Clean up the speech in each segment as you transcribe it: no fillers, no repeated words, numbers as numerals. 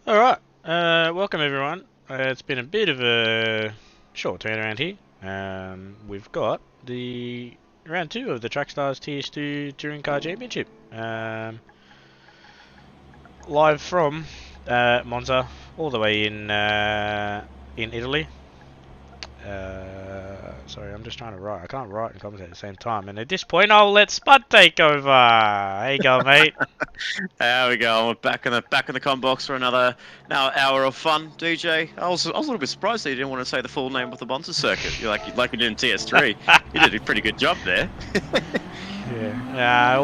Alright, welcome everyone. It's been a bit of a short turnaround here. We've got the round 2 of the Trackstars TS2 Touring Car Championship. Live from Monza, all the way in Italy. Sorry, I'm just trying to write. I can't write and commentate at the same time. And at this point, I'll let Spud take over. There you go, mate. There we go. We're back in the com box for another hour of fun, DJ. I was a little bit surprised that you didn't want to say the full name of the Monza circuit. You're like you did in TS3. You did a pretty good job there. Yeah.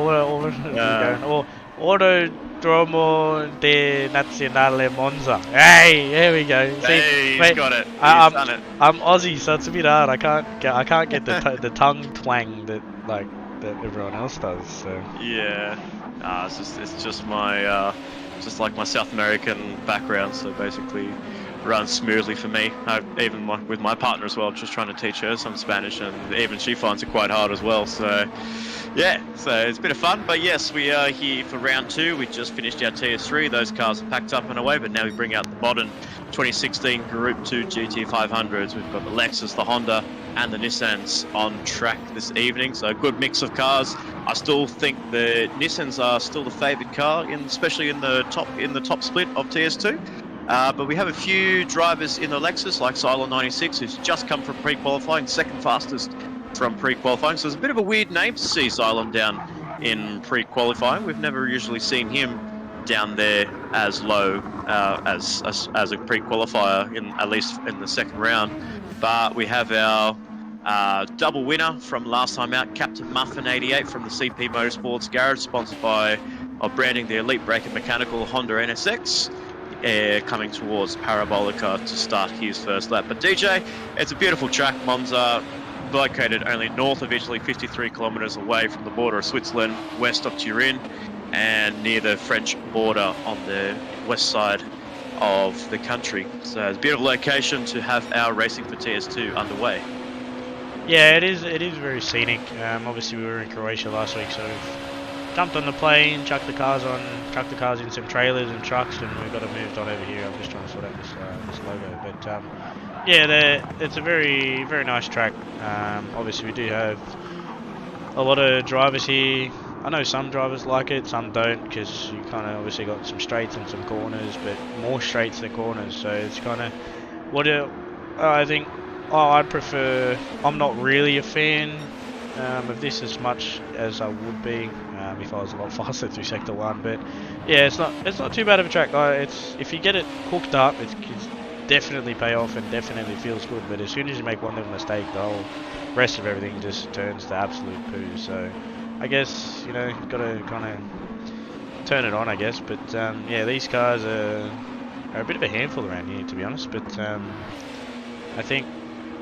Autodromo Nazionale Monza. Hey, there we go. See, Hey, he's mate, got it. He's done it. I'm Aussie, so it's a bit hard. I can't get the tongue twang that everyone else does. So. Yeah. It's just my just like my South American background. So basically, runs smoothly for me. Even with my partner as well. Just trying to teach her some Spanish, and even she finds it quite hard as well. So. Yeah, so it's a bit of fun, but yes, we are here for round 2. We just finished our TS3. Those cars are packed up and away, but now we bring out the modern 2016 Group 2 GT500s. We've got the Lexus, the Honda, and the Nissans on track this evening. So a good mix of cars. I still think the Nissans are still the favoured car, especially in the top split of TS2. But we have a few drivers in the Lexus, like Xylon96, who's just come from pre-qualifying, second fastest from pre-qualifying, so it's a bit of a weird name to see Xylon down in pre-qualifying. We've never usually seen him down there as low as a pre-qualifier, at least in the second round. But we have our double winner from last time out, Captain Muffin 88 from the CP Motorsports Garage, sponsored by branding the Elite Brake and Mechanical Honda NSX. Coming towards Parabolica to start his first lap. But DJ, it's a beautiful track, Monza, located only north of Italy, 53 kilometers away from the border of Switzerland, west of Turin, and near the French border on the west side of the country. So it's a beautiful location to have our racing for TS2 underway. Yeah, it is very scenic. Obviously we were in Croatia last week, so we've jumped on the plane, chucked the cars in some trailers and trucks, and we've got it moved on over here. I'm just trying to sort out this logo, but yeah, it's a very, very nice track. Obviously we do have a lot of drivers here. I know some drivers like it, some don't, because you kind of obviously got some straights and some corners, but more straights than corners, so it's kind of I think. I'd prefer. I'm not really a fan of this as much as I would be if I was a lot faster through Sector 1, but yeah, it's not too bad of a track. If you get it hooked up, it's definitely pay off and definitely feels good, but as soon as you make one little mistake, the whole rest of everything just turns to absolute poo. So I guess, you've got to kind of turn it on, I guess. But yeah, these cars are a bit of a handful around here, to be honest. But I think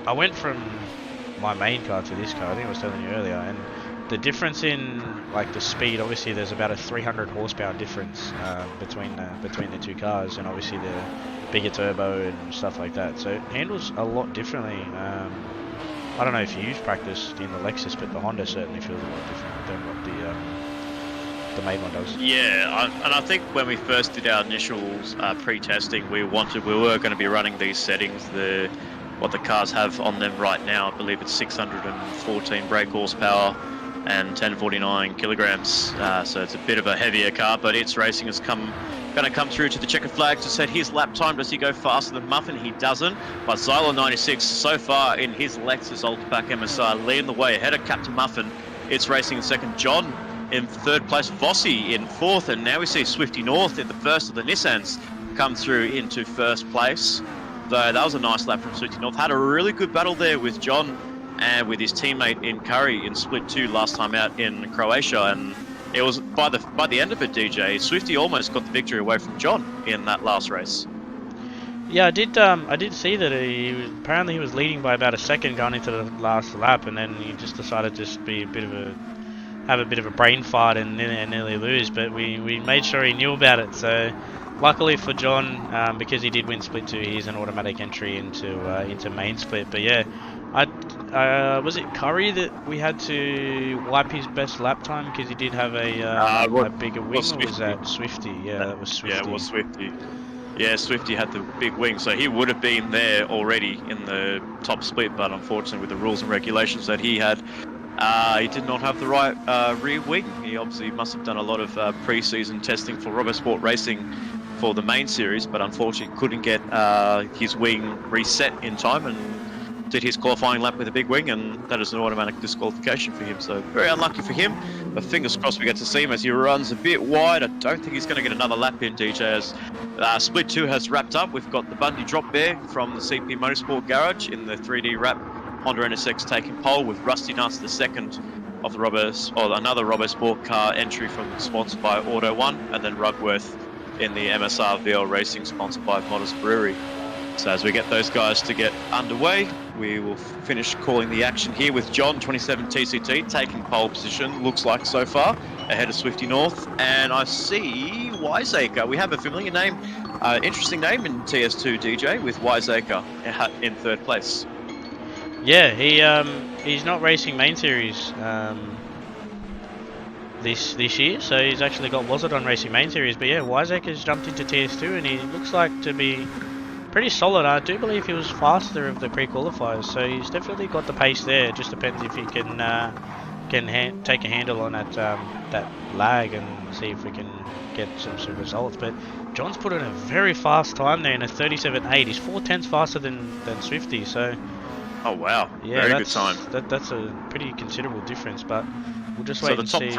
I went from my main car to this car, I think I was telling you earlier, and the difference in the speed, obviously there's about a 300 horsepower difference between the two cars, and obviously the bigger turbo and stuff like that, so it handles a lot differently. I don't know if you've practiced in the Lexus, but the Honda certainly feels a lot different than what the main one does. Yeah, and I think when we first did our initial pre-testing, we were going to be running these settings, what the cars have on them right now. I believe it's 614 brake horsepower and 1049 kilograms. So it's a bit of a heavier car, but its racing is going to come through to the checkered flag to set his lap time. Does he go faster than Muffin? He doesn't. But Xylon96 so far in his Lexus Ultrapack MSI leading the way ahead of Captain Muffin. It's racing in second. John in third place. Vossi in fourth, and now we see Swifty North in the first of the Nissans come through into first place. So that was a nice lap from Swifty North. Had a really good battle there with John and with his teammate in Curry in split 2 last time out in Croatia, and it was by the end of it, DJ, Swifty almost got the victory away from John in that last race. Yeah, I did see that apparently he was leading by about a second going into the last lap, and then he just decided to just have a bit of a brain fart and nearly lose. But we made sure he knew about it. So luckily for John, because he did win split 2, he's an automatic entry into main split. But yeah, was it Curry that we had to wipe his best lap time because he did have a bigger wing, or was that Swifty? Yeah, that was Swifty. Yeah, it was Swifty. Yeah, Swifty had the big wing, so he would have been there already in the top split, but unfortunately with the rules and regulations that he had, he did not have the right rear wing. He obviously must have done a lot of pre-season testing for Robosport Racing for the main series, but unfortunately couldn't get his wing reset in time and did his qualifying lap with a big wing, and that is an automatic disqualification for him. So very unlucky for him, but fingers crossed we get to see him as he runs a bit wide. I don't think he's going to get another lap in, DJ, as Split 2 has wrapped up. We've got the Bundy drop there from the CP Motorsport Garage in the 3D wrap. Honda NSX taking pole with Rusty Nuts, the second of the another Robosport car entry sponsored by Auto One, and then Rugworth in the MSR VL Racing sponsored by Modest Brewery. So as we get those guys to get underway, we will finish calling the action here with John 27 TCT taking pole position, looks like so far, ahead of Swifty North. And I see Wiseacre. We have a familiar name, interesting name in TS2 DJ with Wiseacre in third place. Yeah, he's not racing main series this year, so he's actually got Wazadon racing main series. But yeah, Wiseacre's jumped into TS2 and he looks like to be pretty solid. I do believe he was faster of the pre-qualifiers, so he's definitely got the pace there. It just depends if he can take a handle on that lag and see if we can get some results. But John's put in a very fast time there in a 37.8. He's 4/10 faster than Swifty, so. Oh wow! Yeah, very good time. That's a pretty considerable difference, but we'll just wait and see.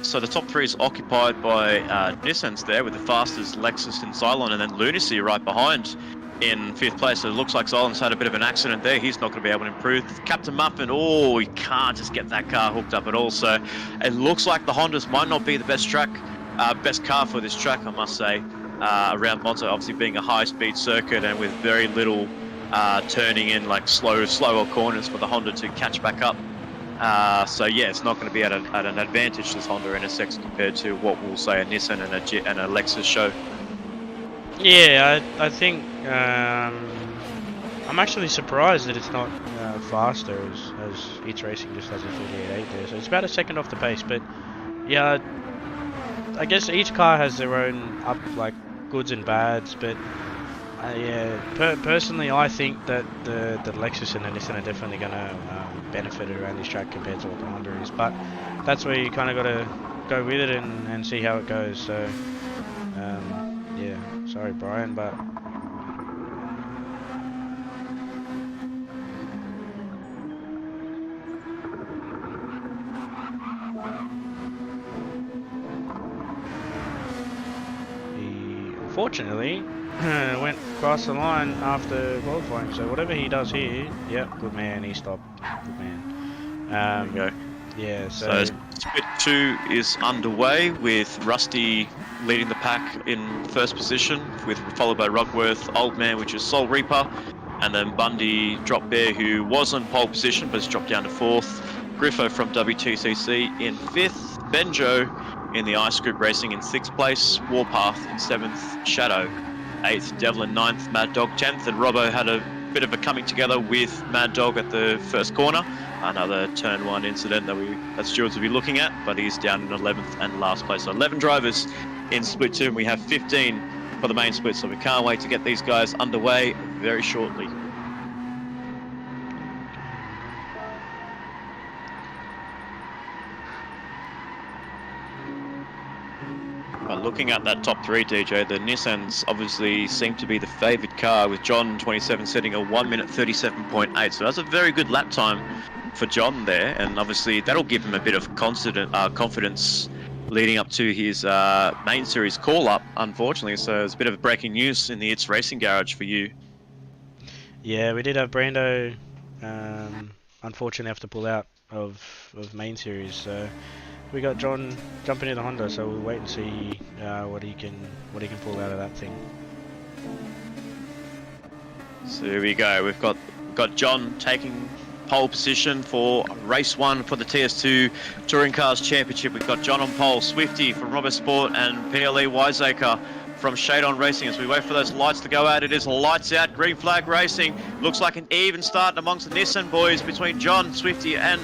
So the top three is occupied by Nissans there, with the fastest Lexus and Cylon, and then Lunacy right behind in 5th place. So it looks like Cylon's had a bit of an accident there. He's not going to be able to improve. Captain Muffin, oh, he can't just get that car hooked up at all. So it looks like the Hondas might not be the best car for this track, I must say, around Monza, obviously being a high-speed circuit and with very little turning in, like slower corners for the Honda to catch back up. So yeah, it's not going to be at an advantage, this Honda NSX, compared to what we'll say a Nissan and a Lexus show. Yeah, I think I'm actually surprised that it's not faster, as each racing just has a 38.8 there. So it's about a second off the pace, but yeah, I guess each car has their own goods and bads, but yeah, personally I think that the Lexus and the Nissan are definitely going to benefit around this track compared to what the Honda is, but that's where you kind of got to go with it and see how it goes. So yeah, sorry Brian, but he unfortunately went across the line after qualifying, so whatever he does here, yep, good man, he stopped, good man. There we go. Yeah, so Split 2 is underway with Rusty leading the pack in first position, followed by Rugworth, Old Man, which is Soul Reaper, and then Bundy Drop Bear, who was on pole position but has dropped down to 4th. Griffo from WTCC in 5th, Benjo in the Ice Group Racing in 6th place, Warpath in 7th, Shadow 8th, Devlin 9th, Mad Dog 10th, and Robbo had a bit of a coming together with Mad Dog at the first corner. Another turn 1 incident that stewards will be looking at, but he's down in 11th and last place. So 11 drivers in Split 2, and we have 15 for the main split, so we can't wait to get these guys underway very shortly. But looking at that top 3, DJ, the Nissans obviously seem to be the favoured car, with John 27 setting a 1 minute 37.8. So that's a very good lap time for John there, and obviously that'll give him a bit of confidence leading up to his main series call-up, unfortunately. So it's a bit of breaking news in the It's Racing Garage for you. Yeah, we did have Brando unfortunately have to pull out of main series, so we got John jumping into the Honda, so we'll wait and see what he can pull out of that thing. So here we go. We've got John taking pole position for race 1 for the TS2 Touring Cars Championship. We've got John on pole, Swifty from Robosport, and PLE Wiseacre from Shade On Racing. As we wait for those lights to go out, it is lights out, green flag racing. Looks like an even start amongst the Nissan boys between John, Swifty, and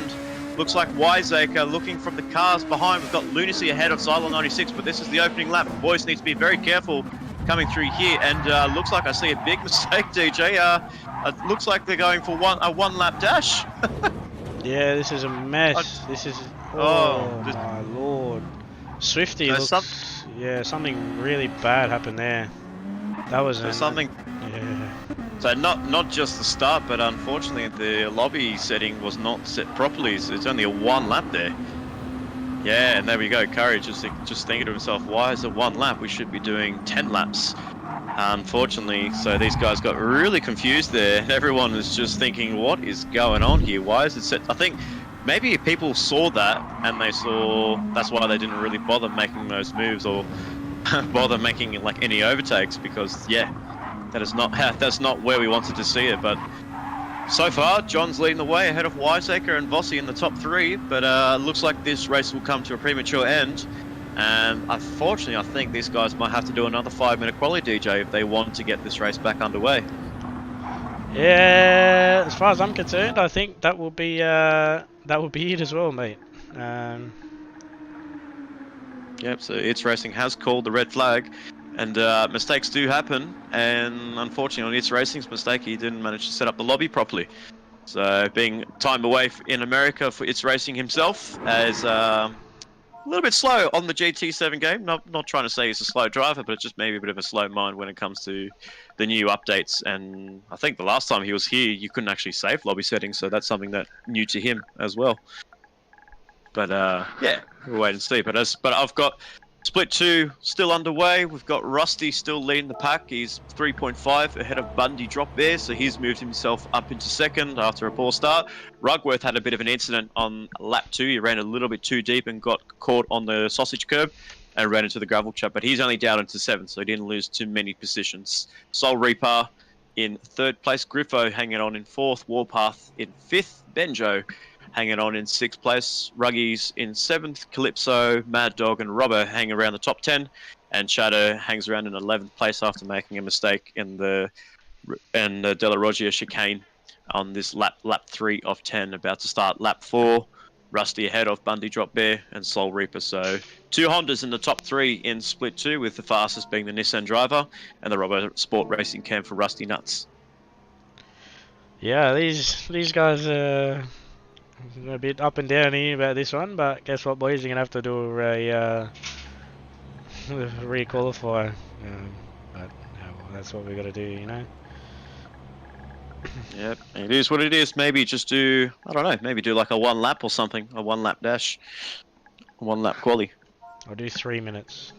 looks like Wiseacre. Looking from the cars behind, we've got Lunacy ahead of Cylon 96, but this is the opening lap. Boys need to be very careful coming through here, and looks like I see a big mistake, DJ. It looks like they're going for a one-lap dash. Yeah, this is a mess. This is... Oh, my lord. Swifty looks... Yeah, something really bad happened there. That was... something... Yeah. So not just the start, but unfortunately the lobby setting was not set properly, so it's only a one lap there. Yeah, and there we go. Curry just thinking to himself, why is it one lap? We should be doing 10 laps. Unfortunately, so these guys got really confused there. Everyone is just thinking, what is going on here? Why is it set? I think maybe people saw that and they saw that's why they didn't really bother making those moves or bother making like any overtakes, because yeah, that's not where we wanted to see it. But so far, John's leading the way ahead of Wiseacre and Vossi in the top three, but looks like this race will come to a premature end. And unfortunately, I think these guys might have to do another 5-minute quali, DJ, if they want to get this race back underway. Yeah, as far as I'm concerned, I think that will be it as well, mate. Yep, so It's Racing has called the red flag, and mistakes do happen, and unfortunately on It's Racing's mistake, he didn't manage to set up the lobby properly. So being time away in America for It's Racing himself, as a little bit slow on the GT7 game. Not trying to say he's a slow driver, but it's just maybe a bit of a slow mind when it comes to the new updates. And I think the last time he was here, you couldn't actually save lobby settings, so that's something that new to him as well. But yeah, we'll wait and see. But I've got Split 2 still underway. We've got Rusty still leading the pack. He's 3.5 ahead of Bundy Drop Bear, so he's moved himself up into second after a poor start. Rugworth had a bit of an incident on lap 2. He ran a little bit too deep and got caught on the sausage curb and ran into the gravel trap, but he's only down into 7th, so he didn't lose too many positions. Soul Reaper in 3rd place. Griffo hanging on in 4th. Warpath in 5th. Benjo hanging on in 6th place. Ruggies in 7th. Calypso, Mad Dog, and Robber hang around the top 10. And Shadow hangs around in 11th place after making a mistake in the De La Roggia chicane on this lap 3 of 10. About to start lap 4. Rusty ahead of Bundy Drop Bear and Soul Reaper. So 2 Hondas in the top 3 in Split 2, with the fastest being the Nissan driver and the Robber Sport Racing Cam for Rusty Nuts. Yeah, these guys are a bit up and down here about this one, but guess what, boys? You're gonna have to do a re-qualify. But well, that's what we got to do, you know. Yep, it is what it is. Maybe just do, I don't know, maybe do like a 1 lap or something, a 1 lap dash, a 1 lap quali. I'll do 3 minutes.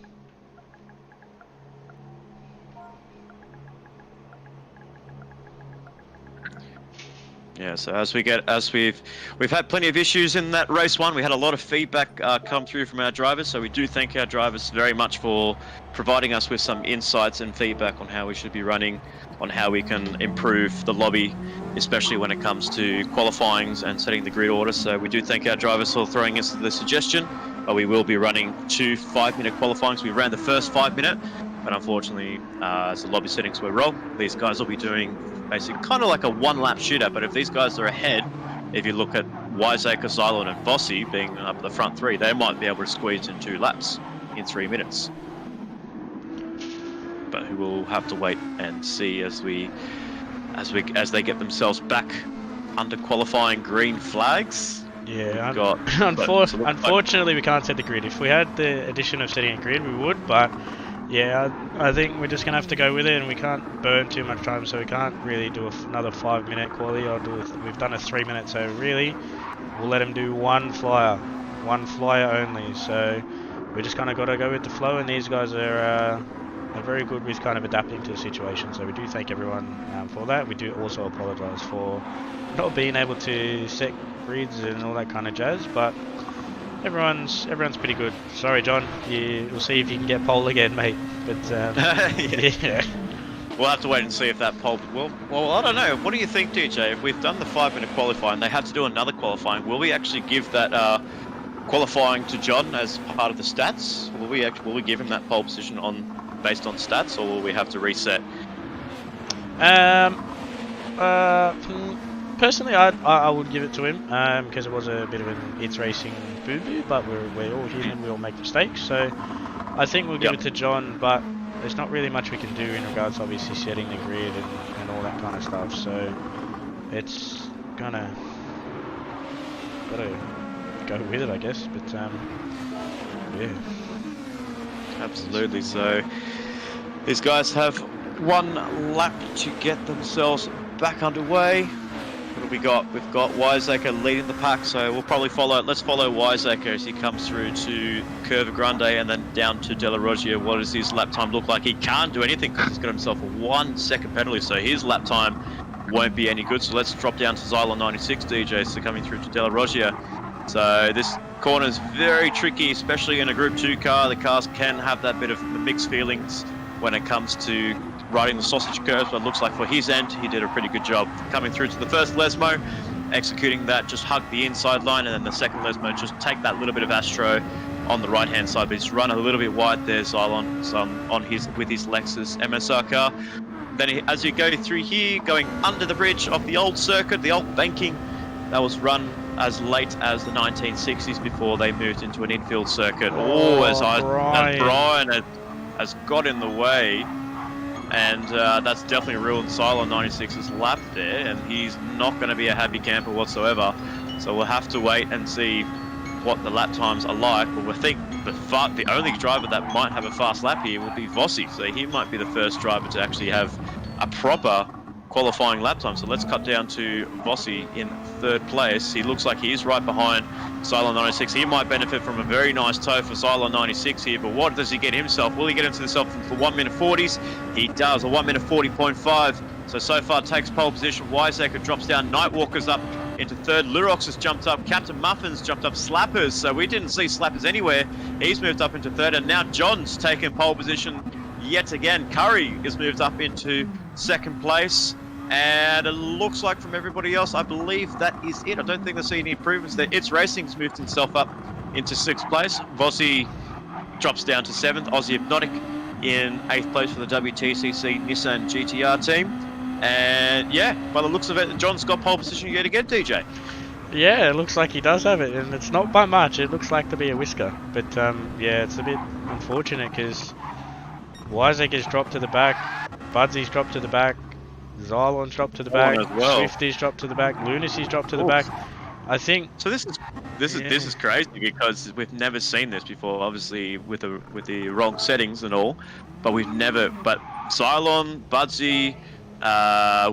Yeah, so we've had plenty of issues in that race 1. We had a lot of feedback come through from our drivers, so we do thank our drivers very much for providing us with some insights and feedback on how we should be running, on how we can improve the lobby, especially when it comes to qualifyings and setting the grid order. So we do thank our drivers for throwing us the suggestion. But we will be running 2 5-minute qualifyings. We ran the first 5-minute, but unfortunately, as the lobby settings were wrong, these guys will be doing basically kind of like a 1 lap shootout. But if these guys are ahead, if you look at Wiseacre, Xylon, and Vossi being up the front 3, they might be able to squeeze in 2 laps in 3 minutes. But we will have to wait and see as they get themselves back under qualifying green flags. Yeah, unfortunately we can't set the grid. If we had the addition of setting a grid, we would, but yeah, I think we're just going to have to go with it, and we can't burn too much time, so we can't really do another 5-minute quali. We've done a 3 minute, so really we'll let them do one flyer only. So we just kind of got to go with the flow, and these guys are very good with kind of adapting to the situation. So we do thank everyone for that. We do also apologise for not being able to set grids and all that kind of jazz, but everyone's pretty good. Sorry, John. We'll see if you can get pole again, mate. But yeah. We'll have to wait and see if that pole. Well, I don't know. What do you think, DJ? If we've done the 5-minute qualifying, they have to do another qualifying. Will we actually give that qualifying to John as part of the stats? Will we give him that pole position based on stats, or will we have to reset? Personally, I would give it to him because it was a bit of an It's Racing boo-boo, but we're all human, we all make mistakes, so I think we'll give it to John. But there's not really much we can do in regards to obviously setting the grid and all that kind of stuff. So it's gotta go with it, I guess. But yeah, absolutely. So these guys have one lap to get themselves back underway. What have we got? We've got Wiseacre leading the pack, so we'll probably follow. Let's follow Wiseacre as he comes through to Curva Grande and then down to Della Roggia. What does his lap time look like? He can't do anything because he's got himself a 1 second penalty, so his lap time won't be any good. So let's drop down to Xylon 96 DJ, so coming through to Della Roggia. So this corner is very tricky, especially in a Group 2 car. The cars can have that bit of mixed feelings when it comes to riding the sausage curves, but it looks like for his end, he did a pretty good job. Coming through to the first Lesmo, executing that, just hug the inside line, and then the second Lesmo, just take that little bit of Astro on the right-hand side, but he's run a little bit wide there, Xylon, with his Lexus MSR car. Then as you go through here, going under the bridge of the old circuit, the old banking, that was run as late as the 1960s before they moved into an infield circuit. As Brian has got in the way, and that's definitely ruined Xylon 96's lap there, and he's not going to be a happy camper whatsoever. So we'll have to wait and see what the lap times are like, but we think the only driver that might have a fast lap here will be Vossi, so he might be the first driver to actually have a proper qualifying lap time. So let's cut down to Vossi in third place. He looks like he is right behind Xylon 96. He might benefit from a very nice tow for Xylon 96 here, but what does he get himself? Will he get himself for 1 minute 40s? He does, a 1 minute 40.5. So far takes pole position. Wiseacre drops down. Nightwalker's up into third. Lurox has jumped up. Captain Muffin's jumped up. Slappers, so we didn't see Slappers anywhere. He's moved up into third, and now John's taken pole position yet again. Curry is moved up into second place, and it looks like from everybody else, I believe that is it. I don't think there's any improvements there. It's Racing's moved himself up into sixth place. Vossi drops down to seventh. Aussie Hypnotic in eighth place for the WTCC Nissan GTR team. And yeah, by the looks of it, John's got pole position yet again, DJ. Yeah, it looks like he does have it, and it's not by much. It looks like to be a whisker, but yeah, it's a bit unfortunate because Wiseacre's dropped to the back, Budsy's dropped to the back, Xylon's dropped to the back, Swifty's dropped to the back, Lunacy's dropped to the back. I think so. This is crazy because we've never seen this before. Obviously, with the wrong settings and all, but Xylon, Budsy,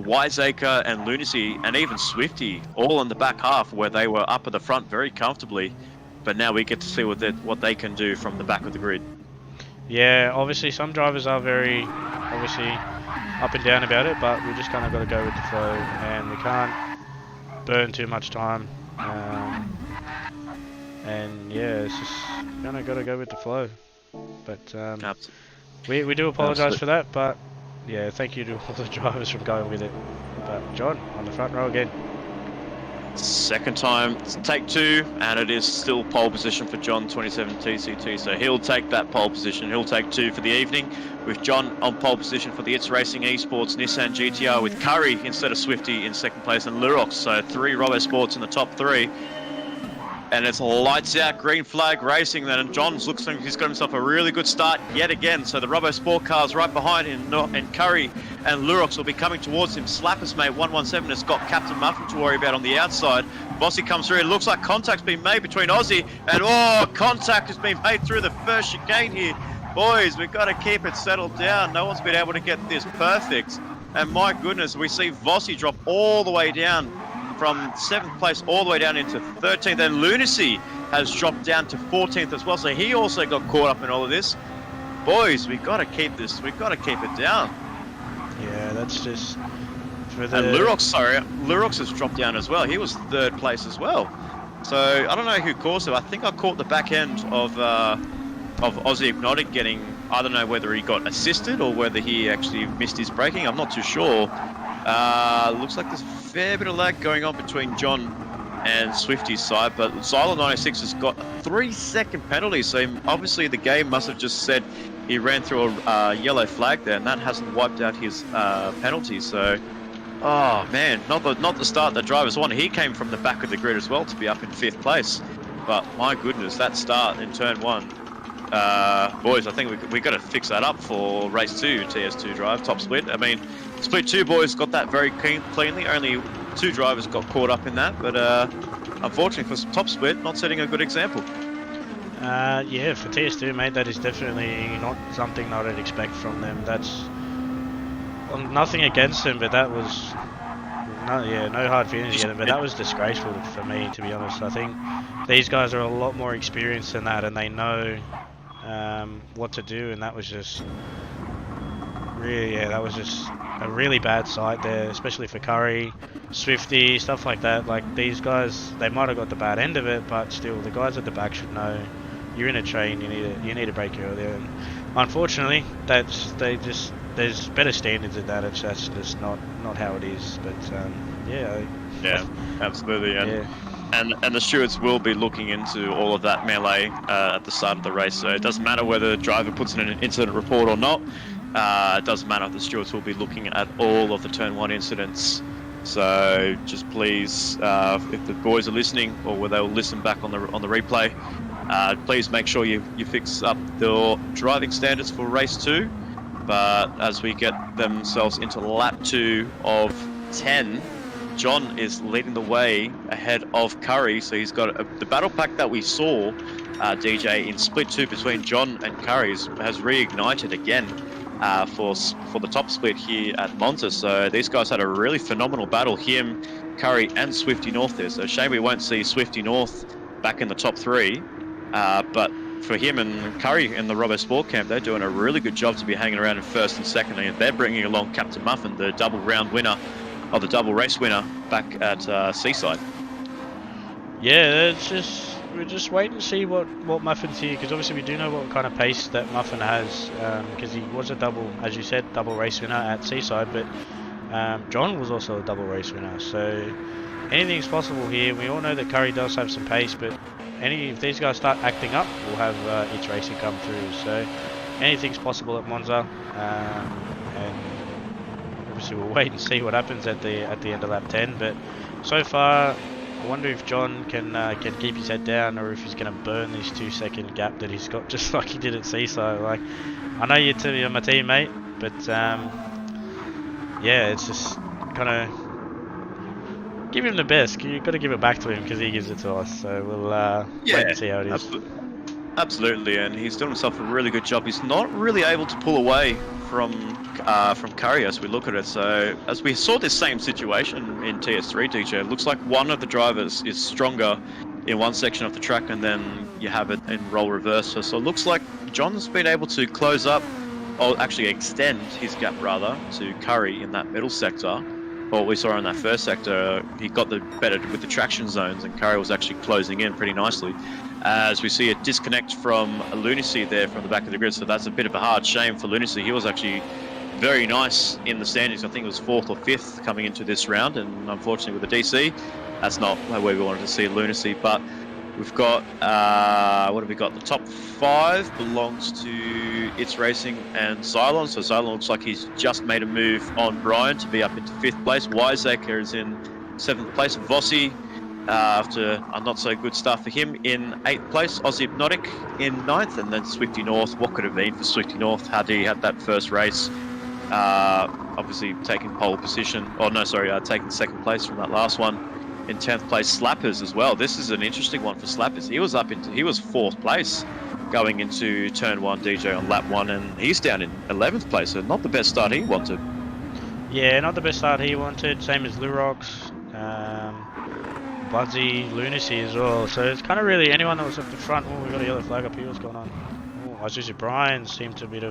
Wiseacre and Lunacy and even Swifty all in the back half where they were up at the front very comfortably, but now we get to see what they can do from the back of the grid. Yeah, obviously some drivers are very obviously up and down about it, but we just kind of got to go with the flow, and we can't burn too much time, and yeah, it's just kind of got to go with the flow. But we do apologise for that, but yeah, thank you to all the drivers for going with it. But John on the front row again. Second time, take two, and it is still pole position for John 27 TCT. So he'll take that pole position. He'll take two for the evening, with John on pole position for the It's Racing Esports Nissan GTR, with Curry instead of Swifty in second place, and Lurox. So three Robo Sports in the top three. And it's lights out, green flag racing then, and Johns looks like he's got himself a really good start yet again. So the Robo Sport car's right behind him, and Curry and Lurox will be coming towards him. Slappers mate 117 has got Captain Muffin to worry about on the outside. Vossi comes through. It looks like contact's been made between Aussie, and contact has been made through the first chicane here. Boys, we've got to keep it settled down. No one's been able to get this perfect. And my goodness, we see Vossi drop all the way down from 7th place all the way down into 13th, and Lunacy has dropped down to 14th as well, so he also got caught up in all of this. Boys, we've got to keep it down. Yeah, that's just for the... And Lurox has dropped down as well. He was 3rd place as well. So I don't know who caused it. I think I caught the back end of Aussie Hypnotic getting, I don't know whether he got assisted or whether he actually missed his braking. I'm not too sure. Looks like there's a fair bit of lag going on between John and Swifty's side, but Xylon 96 has got a 3-second penalty, so obviously the game must have just said he ran through a yellow flag there, and that hasn't wiped out his penalty. So, oh man, not the start the drivers want. He came from the back of the grid as well to be up in 5th place, but my goodness, that start in turn 1 boys, I think we got to fix that up for race 2, TS2 drive, top split. I mean, split 2 boys got that very cleanly. Only 2 drivers got caught up in that, but unfortunately for top split, not setting a good example. Yeah, for TS2, mate, that is definitely not something that I'd expect from them. That's nothing against them, but that was no hard feelings against them. But that was disgraceful for me, to be honest. I think these guys are a lot more experienced than that, and they know what to do. And that was just really, that was just a really bad sight there, especially for Curry, Swifty, stuff like that. Like these guys, they might have got the bad end of it, but still, the guys at the back should know. You're in a train. You need to break earlier. And unfortunately, there's better standards than that. That's just not how it is. But yeah, absolutely. And yeah. and the stewards will be looking into all of that melee at the start of the race. So it doesn't matter whether the driver puts in an incident report or not. It doesn't matter. The stewards will be looking at all of the turn 1 incidents. So just please, if the boys are listening, or they'll listen back on the replay, please make sure you fix up the driving standards for race 2. But as we get themselves into lap 2 of 10, John is leading the way ahead of Curry. So he's got the battle pack that we saw, DJ, in split 2 between John and Curry has reignited again for the top split here at Monza. So these guys had a really phenomenal battle, him, Curry and Swifty North there. So shame we won't see Swifty North back in the top 3. But for him and Curry in the Robbo Sport Camp, they're doing a really good job to be hanging around in first and second. And they're bringing along Captain Muffin, the double round winner, or the double race winner, back at Seaside. Yeah, we're just waiting to see what Muffin's here, because obviously we do know what kind of pace that Muffin has, because he was a double, as you said, double race winner at Seaside, but John was also a double race winner, so anything's possible here. We all know that Curry does have some pace, but if these guys start acting up, we'll have It's Racing come through, so anything's possible at Monza, and obviously we'll wait and see what happens at the end of lap 10, but so far I wonder if John can keep his head down, or if he's going to burn this 2-second gap that he's got, just like he did at Seaside. Like, I know you're my teammate, but yeah, it's just kind of give him the best. You've got to give it back to him because he gives it to us. So we'll wait and see how it is. Absolutely, and he's doing himself a really good job. He's not really able to pull away from Curry as we look at it. So as we saw this same situation in TS3, DJ, it looks like one of the drivers is stronger in one section of the track, and then you have it in role reverse. So it looks like John's been able to close up, or actually extend his gap rather, to Curry in that middle sector. What we saw in that first sector, he got the better with the traction zones, and Curry was actually closing in pretty nicely. As we see a disconnect from Lunacy there from the back of the grid, so that's a bit of a hard shame for Lunacy. He was actually very nice in the standings. I think it was 4th or 5th coming into this round, and unfortunately with the DC, that's not where we wanted to see Lunacy. But we've got, what have we got? The top 5 belongs to It's Racing and Cylon. So Cylon looks like he's just made a move on Brian to be up into 5th place. Wiseacre is in 7th place. Vossi, after a not so good start for him, in 8th place. Aussie Hypnotic in 9th, and then Swifty North. What could have been for Swifty North had he had that first race? Obviously taking pole position, taking 2nd place from that last one. In 10th place, Slappers as well. This is an interesting one for Slappers. He was 4th place going into turn 1, DJ, on lap 1, and he's down in 11th place, so not the best start he wanted. Yeah, not the best start he wanted, same as Lurox, Budsy, Lunacy as well, so it's kind of really anyone that was at the front. Oh, we got a yellow flag up here, what's going on? Oh, I see Brian seemed to he's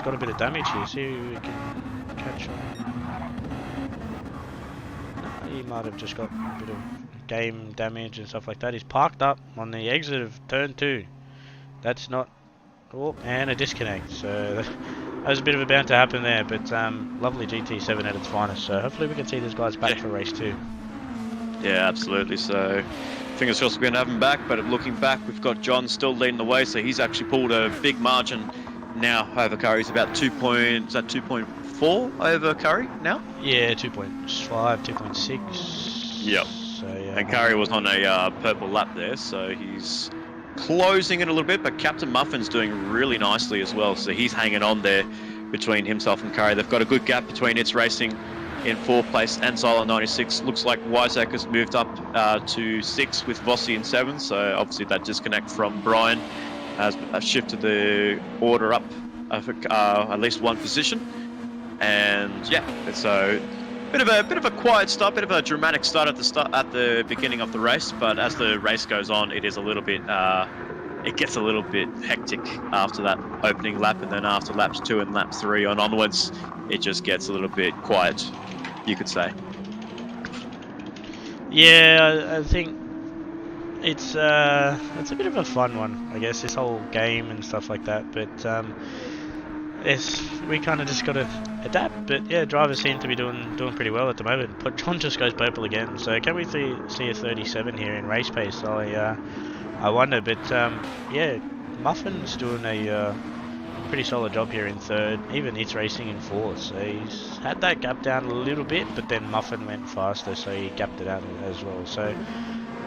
got a bit of damage here, see if we can catch on. He might have just got a bit of game damage and stuff like that. He's parked up on the exit of turn 2. That's not... Oh, and a disconnect. So that was a bit of a bound to happen there. But lovely GT7 at its finest. So hopefully we can see these guys back for race 2. Yeah, absolutely. So fingers crossed we're going to have him back. But looking back, we've got John still leading the way. So he's actually pulled a big margin now over Curry. He's about 2.4 over Curry now? Yeah, 2.5, 2.6. Yep. So, yeah. And Curry was on a purple lap there, so he's closing it a little bit, but Captain Muffin's doing really nicely as well. So he's hanging on there between himself and Curry. They've got a good gap between It's Racing in 4th place and Zola 96. Looks like Wiseacre has moved up to 6 with Vossi in 7. So obviously that disconnect from Brian has shifted the order up at least 1 position. And yeah, so bit of a quiet start, bit of a dramatic start at the beginning of the race. But as the race goes on, it is a little bit it gets a little bit hectic after that opening lap, and then after laps 2 and lap 3 on onwards, it just gets a little bit quiet, you could say. Yeah, I think it's a bit of a fun one, I guess, this whole game and stuff like that. But we kind of just got to adapt. But yeah, drivers seem to be doing pretty well at the moment. But John just goes purple again. So can we see a 37 here in race pace? I wonder. But yeah, Muffin's doing a pretty solid job here in 3rd. Even It's Racing in 4th. So he's had that gap down a little bit, but then Muffin went faster, so he gapped it out as well. So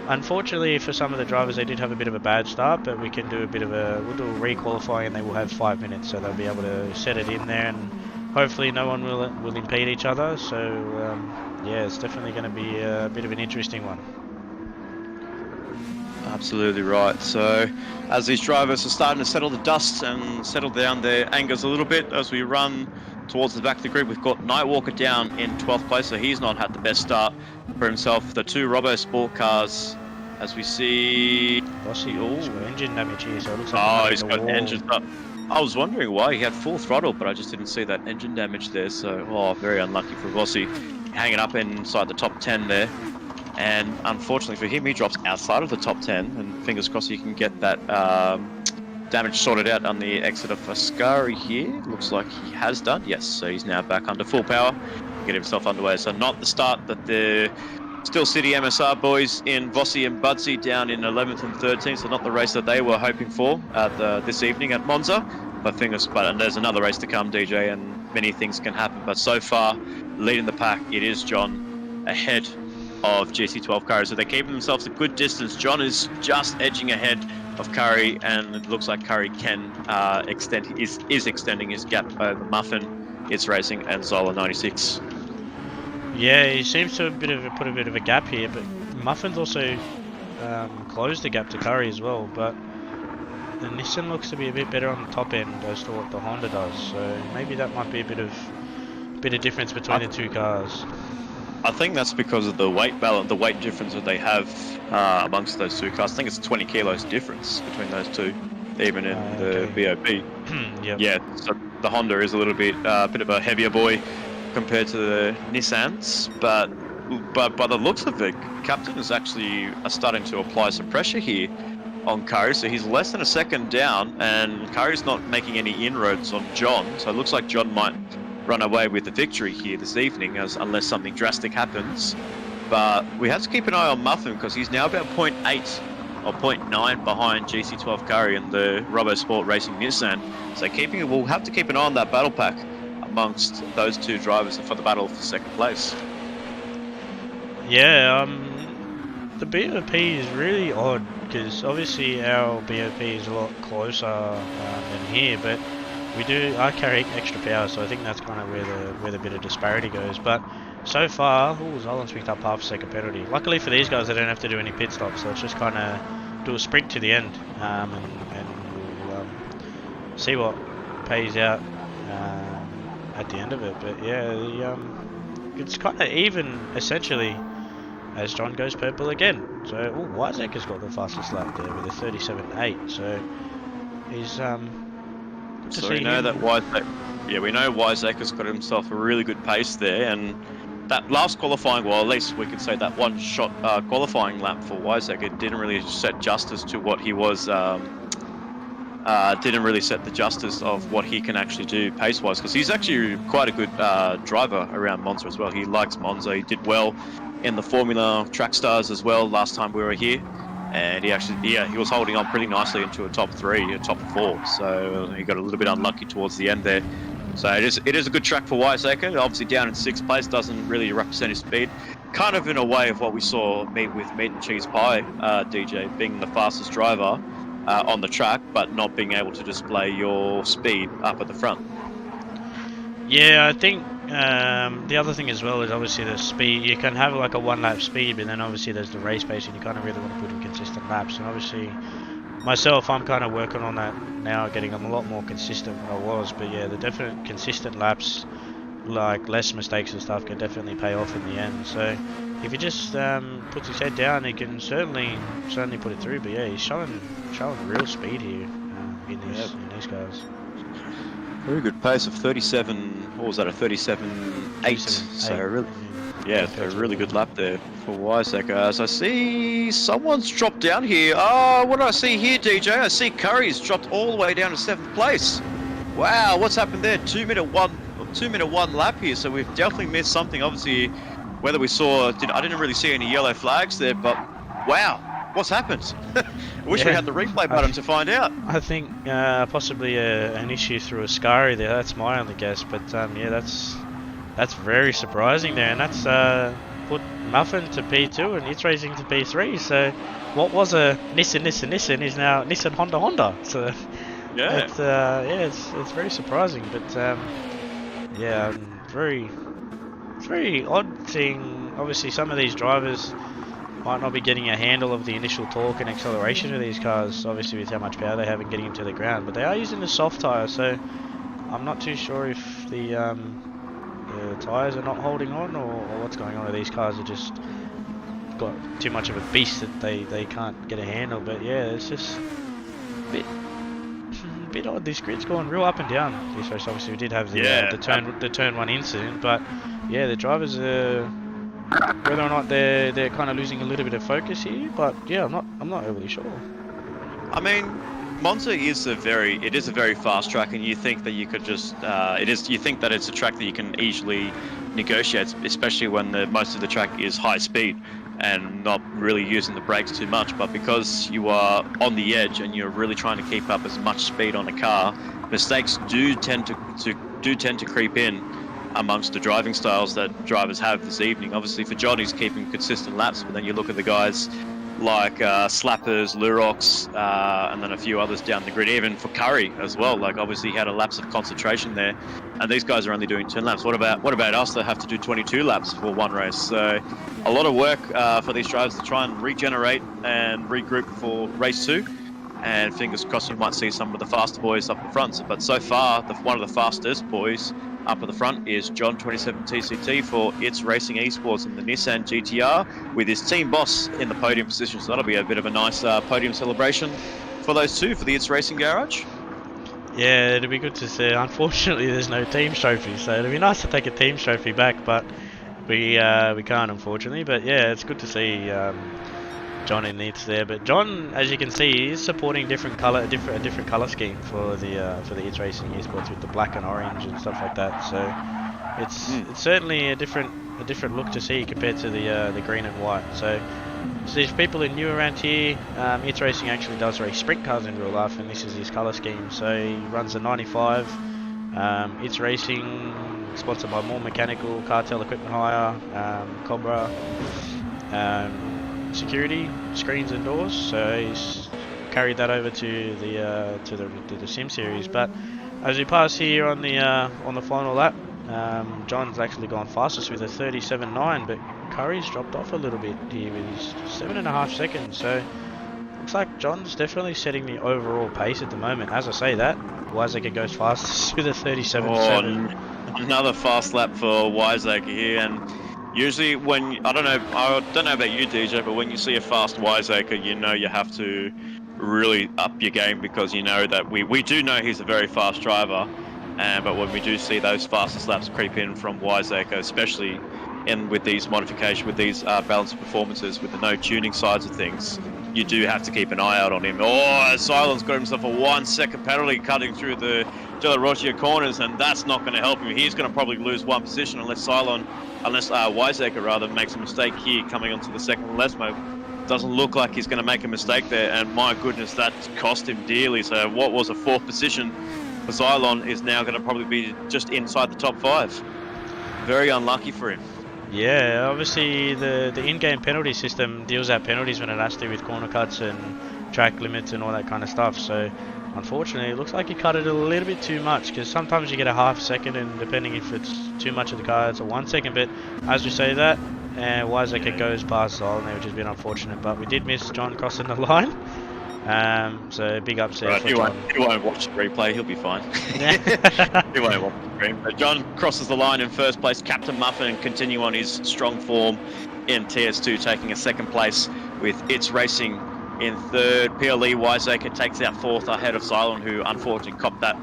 unfortunately for some of the drivers, they did have a bit of a bad start, but we can do we'll do a re-qualifying, and they will have 5 minutes, so they'll be able to set it in there, and hopefully no one will impede each other. So yeah, it's definitely going to be a bit of an interesting one. Absolutely right. So as these drivers are starting to settle the dust and settle down their angers a little bit as we run towards the back of the grid, we've got Nightwalker down in 12th place, so he's not had the best start for himself. The 2 Robo Sport cars, as we see... Bossy, he's got engine damage here, so it looks like he's got engines up. I was wondering why he had full throttle, but I just didn't see that engine damage there, so very unlucky for Bossy. Hanging up inside the top 10 there. And unfortunately for him, he drops outside of the top 10, and fingers crossed he can get that damage sorted out on the exit of Ascari here. Looks like he has done, yes, so he's now back under full power, get himself underway. So not the start that the Still City MSR boys in Vossi and Budsy down in 11th and 13th, so not the race that they were hoping for this evening at Monza. But and there's another race to come, DJ, and many things can happen. But so far, leading the pack, it is John ahead of GC12 Curry, so they're keeping themselves a good distance. John is just edging ahead of Curry, and it looks like Curry can is extending his gap over Muffin, It's Racing, and Zola 96. Yeah, he seems to put a bit of a gap here, but Muffin's also closed the gap to Curry as well. But the Nissan looks to be a bit better on the top end as to what the Honda does, so maybe that might be a bit of difference between the 2 cars. I think that's because of the weight balance, the weight difference that they have amongst those 2 cars. I think it's 20 kilos difference between those 2, even in the BOP. Yep. Yeah, so the Honda is a little bit of a heavier boy compared to the Nissans, but by the looks of it, Captain is actually starting to apply some pressure here on Curry. So he's less than a second down, and Curry's not making any inroads on John. So it looks like John might run away with the victory here this evening, unless something drastic happens. But we have to keep an eye on Muffin, because he's now about 0.8 or 0.9 behind GC12 Curry and the Robo Sport Racing Nissan. So we'll have to keep an eye on that battle pack amongst those 2 drivers for the battle for 2nd place. Yeah, the BOP is really odd, because obviously our BOP is a lot closer than here, but I carry extra power, so I think that's kind of where the bit of disparity goes. But so far, Zolan's picked up half a second penalty. Luckily for these guys, they don't have to do any pit stops, so it's just kind of do a sprint to the end, and we'll see what pays out at the end of it. But yeah, it's kind of even essentially as John goes purple again. So Wiseacre has got the fastest lap there with a 37.8. So he's so we know that Wiseacre's got himself a really good pace there, and that last qualifying, well, at least we could say that one shot qualifying lap for Wiseacre didn't really set justice to what he was. Didn't really set the justice of what he can actually do pace-wise, because he's actually quite a good driver around Monza as well. He likes Monza. He did well in the Formula Track Stars as well last time we were here, and he was holding on pretty nicely into a top 3, a top 4. So he got a little bit unlucky towards the end there. So it is a good track for Wiseacre. Obviously down in 6th place doesn't really represent his speed. Kind of in a way of what we saw with Meat and Cheese Pie, DJ being the fastest driver. on the track, but not being able to display your speed up at the front. Yeah, I think the other thing as well is obviously the speed. You can have like a 1 lap speed, but then obviously there's the race pace, and you kind of really want to put in consistent laps. And obviously, myself, I'm kind of working on that now, getting them a lot more consistent than I was. But yeah, the definite consistent laps, like less mistakes and stuff, can definitely pay off in the end. So if he just puts his head down, he can certainly put it through. But yeah, he's showing real speed here in these cars. Very good pace of 37. What was that? A 37.8. So really, yeah, a really good lap there for Weizsäcker. As I see, someone's dropped down here. Oh, what do I see here, DJ? I see Curry's dropped all the way down to 7th place. Wow, what's happened there? 2-minute one lap here. So we've definitely missed something. Obviously, whether we saw, I didn't really see any yellow flags there, but wow. What's happened? I wish we had the replay button to find out. I think possibly an issue through a Scari there. That's my only guess. But yeah, that's very surprising there, and that's put Muffin to P2 and it's racing to P3. So what was a Nissan is now Nissan Honda. So yeah, it's very surprising. But yeah, it's very odd seeing. Obviously, some of these drivers might not be getting a handle of the initial torque and acceleration of these cars, obviously with how much power they have and getting them to the ground, but they are using the soft tyre, so I'm not too sure if the tyres are not holding on or what's going on with these cars. Are just got too much of a beast that they can't get a handle. But yeah, it's just a bit odd. This grid's going real up and down this race. Obviously we did have the turn 1 incident, but yeah, the drivers are, whether or not they're kind of losing a little bit of focus here, but yeah, I'm not overly sure. I mean, Monza is a very fast track, and you think that you could just you think that it's a track that you can easily negotiate, especially when most of the track is high speed and not really using the brakes too much. But because you are on the edge and you're really trying to keep up as much speed on a car, mistakes do tend to creep in amongst the driving styles that drivers have this evening. Obviously for John, he's keeping consistent laps, but then you look at the guys like Slappers, Lurox, and then a few others down the grid, even for Curry as well. Like obviously he had a lapse of concentration there, and these guys are only doing 10 laps. What about us that have to do 22 laps for one race? So a lot of work for these drivers to try and regenerate and regroup for race 2. And fingers crossed we might see some of the faster boys up the front. But so far, one of the fastest boys up at the front is John 27 TCT for It's Racing Esports in the Nissan GTR with his team boss in the podium position. So that'll be a bit of a nice podium celebration for those two for the It's Racing Garage. Yeah, it'll be good to see. Unfortunately, there's no team trophy, so it'll be nice to take a team trophy back, but we can't, unfortunately. But yeah, it's good to see John in It's there. But John, as you can see, is supporting a different color scheme for the It's Racing Esports with the black and orange and stuff like that. So it's certainly a different look to see compared to the green and white. So if people are new around here, It's Racing actually does race sprint cars in real life, and this is his color scheme. So he runs the 95. It's Racing, sponsored by More Mechanical, Cartel Equipment Hire, Cobra. Security screens and doors, so he's carried that over to the Sim series. But as we pass here on the final lap, John's actually gone fastest with a 37.9, but Curry's dropped off a little bit here with his 7.5 seconds. So looks like John's definitely setting the overall pace at the moment. As I say that, Weizsäcker goes fastest with a 37.7. Another fast lap for Weizsäcker here, and usually I don't know about you, DJ, but when you see a fast Weizsäcker, you know you have to really up your game, because you know that we do know he's a very fast driver, but when we do see those fastest laps creep in from Weizsäcker, especially with these modifications, with these balanced performances, with the no tuning sides of things, you do have to keep an eye out on him. Oh, Cylon's got himself a 1 second penalty cutting through the De La Rocha corners, and that's not going to help him. He's going to probably lose one position unless Weizsäcker rather makes a mistake here coming onto the second Lesmo. Doesn't look like he's going to make a mistake there, and my goodness, that cost him dearly. So what was a 4th position for Cylon is now going to probably be just inside the top 5. Very unlucky for him. Yeah, obviously the in-game penalty system deals out penalties when it has to with corner cuts and track limits and all that kind of stuff. So unfortunately, it looks like he cut it a little bit too much, because sometimes you get a half second, and depending if it's too much of the car, it's a 1 second. But as we say that, and Weizsäcker goes past Zoltan, which has been unfortunate. But we did miss John crossing the line. So big upset Right, for he John. won't watch the replay. He'll be fine. Yeah. He won't watch the screen. But John crosses the line in first place. Captain Muffin continue on his strong form in TS2, taking a second place with It's Racing in third. PLE Weizsäcker takes out fourth ahead of Cylon, who unfortunately copped that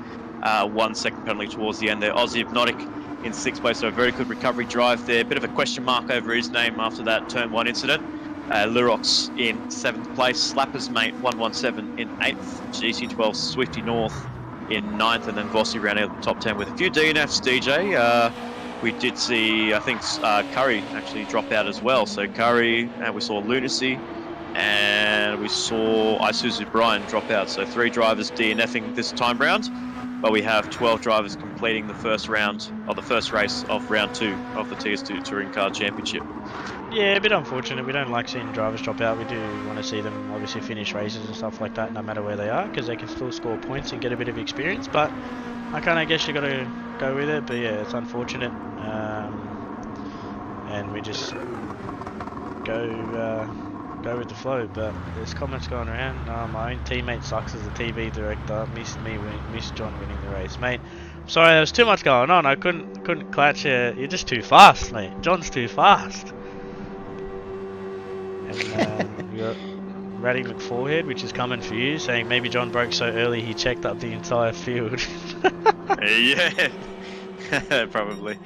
1 second penalty towards the end there. Aussie Hypnotic in sixth place, so a very good recovery drive there. Bit of a question mark over his name after that turn 1 incident. Lurox in 7th place, Slappers Mate 117 in 8th, GC12 Swifty North in 9th, and then Vossi rounding out the top 10 with a few DNFs, DJ. We did see, I think, Curry actually drop out as well. So Curry, and we saw Lunacy, and we saw Isuzu Brian drop out. So 3 drivers DNFing this time round, but we have 12 drivers completing the first round, or the first race of round 2 of the TS2 Touring Car Championship. Yeah, a bit unfortunate. We don't like seeing drivers drop out. We do want to see them obviously finish races and stuff like that, no matter where they are, because they can still score points and get a bit of experience. But I kind of guess you got to go with it. But yeah, it's unfortunate, and we just go with the flow. But there's comments going around. My own teammate sucks as a TV director. Missed John winning the race, mate. Sorry, there was too much going on. I couldn't clutch it. You're just too fast, mate. John's too fast. And we got Ratty McForehead, which is coming for you, saying maybe John broke so early he checked up the entire field. Yeah, probably.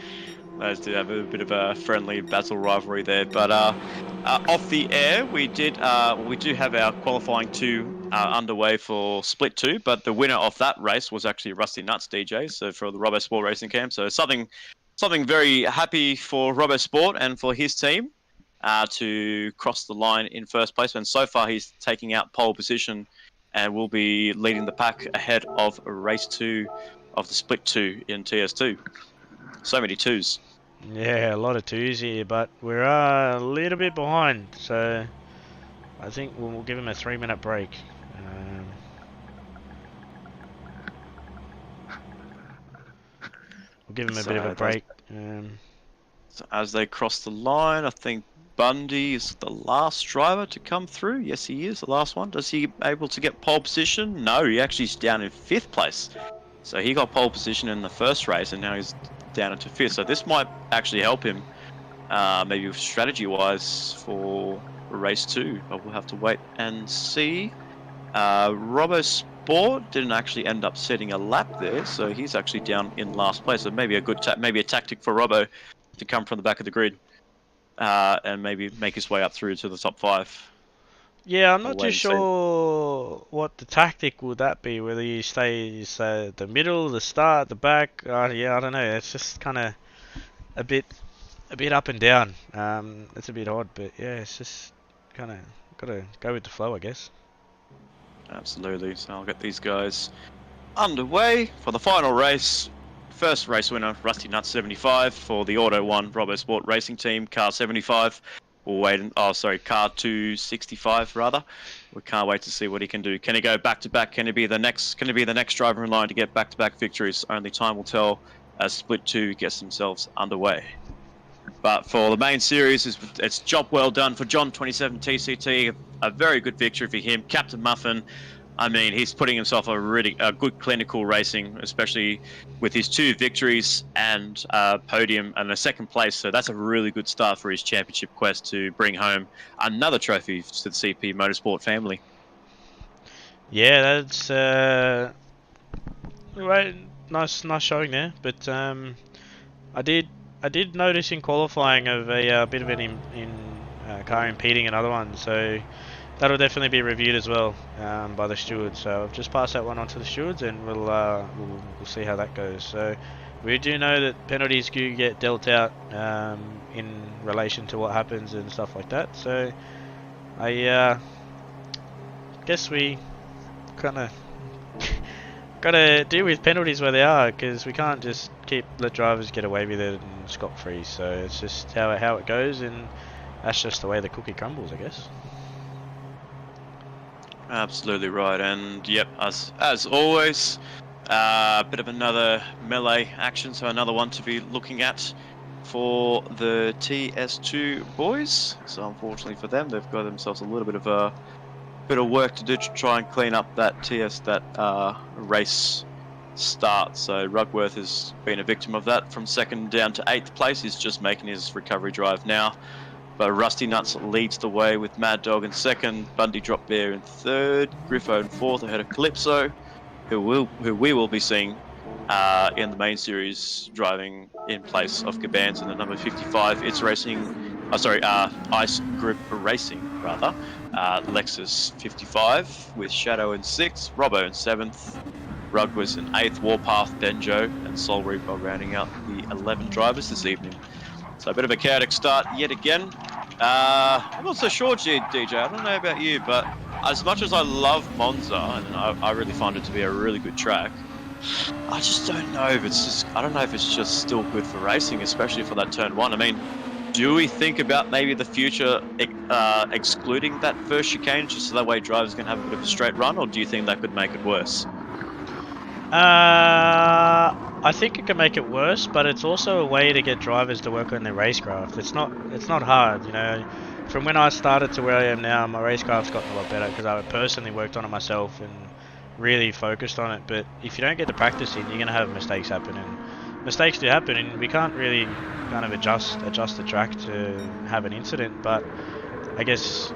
Those do have a bit of a friendly battle rivalry there. But off the air, we do have our qualifying 2 underway for Split 2, but the winner of that race was actually Rusty Nuts DJ, so for the Robbo Sport Racing Camp. So something very happy for Robbo Sport and for his team to cross the line in first place. And so far, he's taking out pole position and will be leading the pack ahead of race 2 of the Split 2 in TS2. So many 2s. Yeah, a lot of 2s here, but we're a little bit behind, so I think we'll give him a 3-minute break. We'll give him a bit of a break. So as they cross the line, I think Bundy is the last driver to come through. Yes, he is the last one. Does he able to get pole position? No, he actually is down in 5th place. So he got pole position in the first race, and now he's down into 5th. So this might actually help him, maybe strategy-wise for race 2. But we'll have to wait and see. Robbo Sport didn't actually end up setting a lap there, so he's actually down in last place. So maybe a good maybe a tactic for Robbo to come from the back of the grid. And maybe make his way up through to the top 5. Yeah, I'm not too sure what the tactic would that be. Whether he stays the middle, the start, the back. Yeah, I don't know. It's just kind of a bit up and down. It's a bit odd, but yeah, it's just kind of gotta go with the flow, I guess. Absolutely. So I'll get these guys underway for the final race. First race winner, Rusty Nuts 75 for the Auto 1 Robbo Sport Racing Team, car 75. We'll wait. Car 265 rather. We can't wait to see what he can do. Can he go back to back? Can he be the next driver in line to get back to back victories? Only time will tell as Split 2 gets themselves underway. But for the main series, it's job well done for John 27 TCT. A very good victory for him. Captain Muffin. I mean, he's putting himself a good clinical racing, especially with his 2 victories and podium and a 2nd place. So that's a really good start for his championship quest to bring home another trophy to the CP Motorsport family. Yeah, that's right. Nice showing there. But I did notice in qualifying of a bit of an car impeding another one. So that'll definitely be reviewed as well by the stewards. So I've just passed that one on to the stewards, and we'll see how that goes. So we do know that penalties do get dealt out in relation to what happens and stuff like that. So I guess we kind of gotta deal with penalties where they are, because we can't just let drivers get away with it and scot-free. So it's just how it goes, and that's just the way the cookie crumbles, I guess. Absolutely right, and yep, as always, a bit of another melee action, so another one to be looking at for the TS2 boys. So unfortunately for them, they've got themselves a little bit of work to do to try and clean up that race start. So Rugworth has been a victim of that. From second down to 8th place, he's just making his recovery drive now. But Rusty Nuts leads the way with Mad Dog in second, Bundy Drop Bear in third, Griffo in fourth ahead of Calypso, who we will be seeing in the main series driving in place of Cabans in the number 55. It's racing, Ice Group Racing rather. Lexus 55 with Shadow in sixth, Robbo in seventh, Rugwas in eighth, Warpath, Benjo, and Soul Reaper rounding out the 11 drivers this evening. So a bit of a chaotic start yet again. I'm not so sure, DJ. I don't know about you, but as much as I love Monza, and I really find it to be a really good track, I just don't know if it's just still good for racing, especially for that turn one. I mean, do we think about maybe the future excluding that first chicane, just so that way drivers can have a bit of a straight run, or do you think that could make it worse? I think it can make it worse, but it's also a way to get drivers to work on their racecraft. It's not hard, you know. From when I started to where I am now, my racecraft's gotten a lot better because I personally worked on it myself and really focused on it. But if you don't get the practice in, you're going to have mistakes happen, and mistakes do happen, and we can't really kind of adjust the track to have an incident. But I guess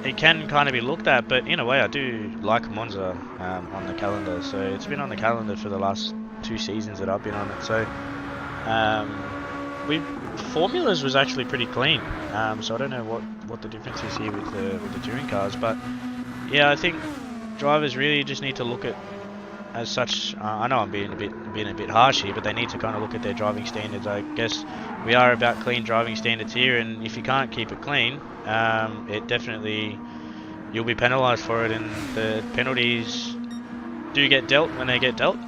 it can kind of be looked at, but in a way I do like Monza on the calendar. So it's been on the calendar for the last 2 seasons that I've been on it. So formulas was actually pretty clean. So I don't know what the difference is here with the touring cars, but yeah, I think drivers really just need to look at as such. I know I'm being a bit harsh here, but they need to kind of look at their driving standards. I guess we are about clean driving standards here, and if you can't keep it clean, it definitely, you'll be penalised for it, and the penalties do get dealt when they get dealt,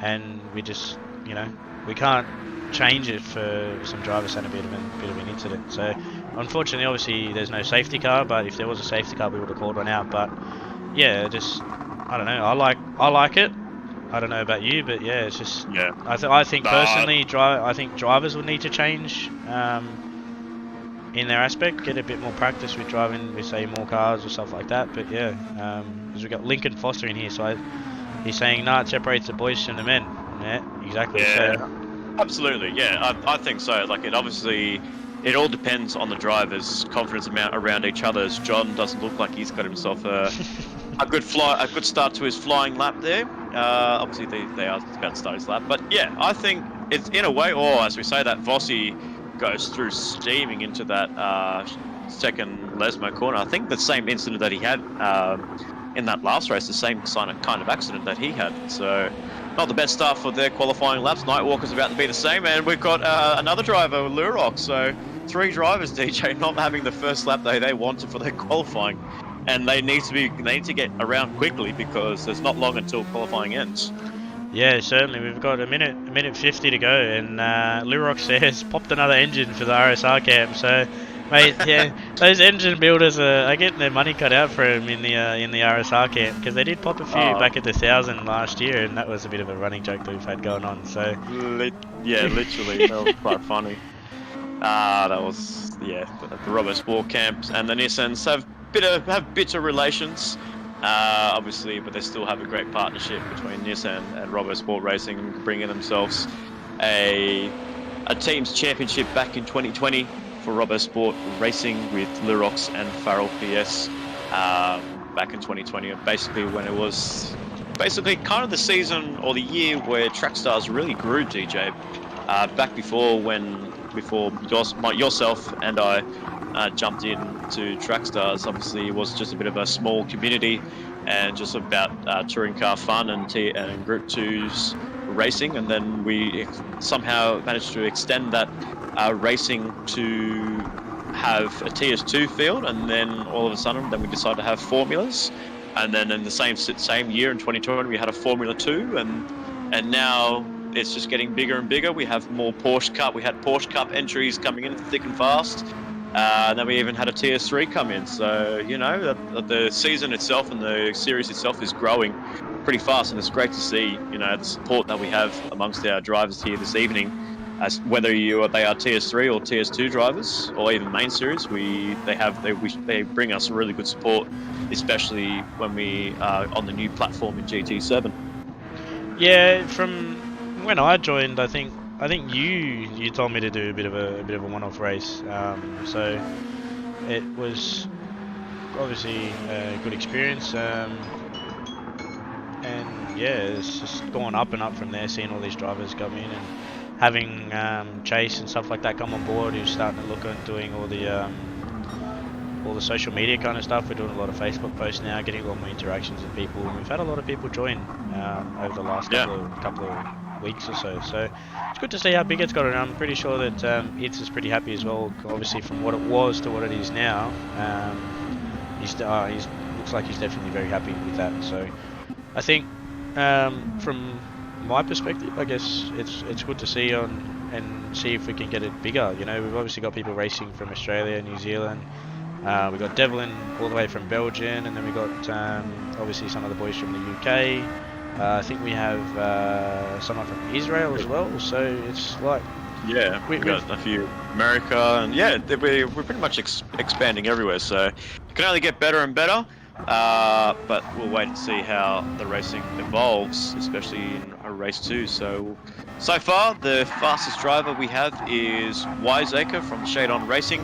and we just, you know, we can't change it for some drivers had a bit of an incident. So unfortunately, obviously there's no safety car, but if there was a safety car we would have called one out. But yeah, just, I don't know, I like it. I don't know about you, but yeah, it's just, yeah. I think personally, I think drivers would need to change in their aspect, get a bit more practice with driving with, say, more cars or stuff like that. But yeah, because we got Lincoln Foster in here, so he's saying, nah, it separates the boys from the men. Yeah, exactly. Yeah, so, absolutely. Yeah, I think so. Like, it all depends on the drivers' confidence amount around each other. As John doesn't look like he's got himself a good start to his flying lap there. Obviously they are about to start his lap, but yeah, I think it's in a way, or as we say, that Vossi goes through steaming into that second Lesmo corner. I think the same incident that he had in that last race, the same kind of accident that he had. So not the best start for their qualifying laps. Nightwalker's about to be the same, and we've got another driver, Lurox. So 3 drivers, DJ, not having the first lap they wanted for their qualifying, and they need to get around quickly because there's not long until qualifying ends. Yeah, certainly. We've got a minute 50 to go, and Lurox says popped another engine for the RSR camp. So, mate, yeah, those engine builders are getting their money cut out for them in the RSR camp, because they did pop a few back at the 1000 last year, and that was a bit of a running joke that we've had going on. So, yeah, literally, that was quite funny. That was, yeah, the Robo Sport camps and the Nissans have bitter relations. Obviously, but they still have a great partnership between Nissan and Robo Sport Racing, bringing themselves a team's championship back in 2020 for Robo Sport Racing with Lurox and Farrell PS back in 2020. Basically, when it was kind of the season or the year where Trackstars really grew, DJ. Back before yourself and I jumped into Trackstars. Obviously, it was just a bit of a small community and just about touring car fun and Group 2's racing, and then we somehow managed to extend that racing to have a TS2 field, and then all of a sudden we decided to have formulas, and then in the same year in 2020 we had a Formula 2, and now it's just getting bigger and bigger. We have more Porsche Cup. We had Porsche Cup entries coming in thick and fast. And then we even had a TS3 come in. So, you know, the season itself and the series itself is growing pretty fast. And it's great to see, you know, the support that we have amongst our drivers here this evening. As whether they are TS3 or TS2 drivers, or even main series, they bring us really good support, especially when we are on the new platform in GT7. Yeah, from when I joined, I think you told me to do a bit of a one-off race. So it was obviously a good experience. And yeah, it's just gone up and up from there. Seeing all these drivers come in and having Chase and stuff like that come on board, who's starting to look at doing all the social media kind of stuff. We're doing a lot of Facebook posts now, getting a lot more interactions with people, and we've had a lot of people join over the last couple of weeks or so. So it's good to see how big it's got, and I'm pretty sure that Itz is pretty happy as well. Obviously, from what it was to what it is now, he's looks like he's definitely very happy with that. So I think from my perspective, I guess it's good to see and see if we can get it bigger. You know, we've obviously got people racing from Australia, New Zealand. We got Devlin all the way from Belgium, and then we got obviously some of the boys from the UK. I think we have someone from Israel as well. So it's like we've got a few America, and we're pretty much expanding everywhere. So it can only get better and better. But we'll wait and see how the racing evolves, especially in a race 2. So far, the fastest driver we have is Wiseacre from Shade On Racing,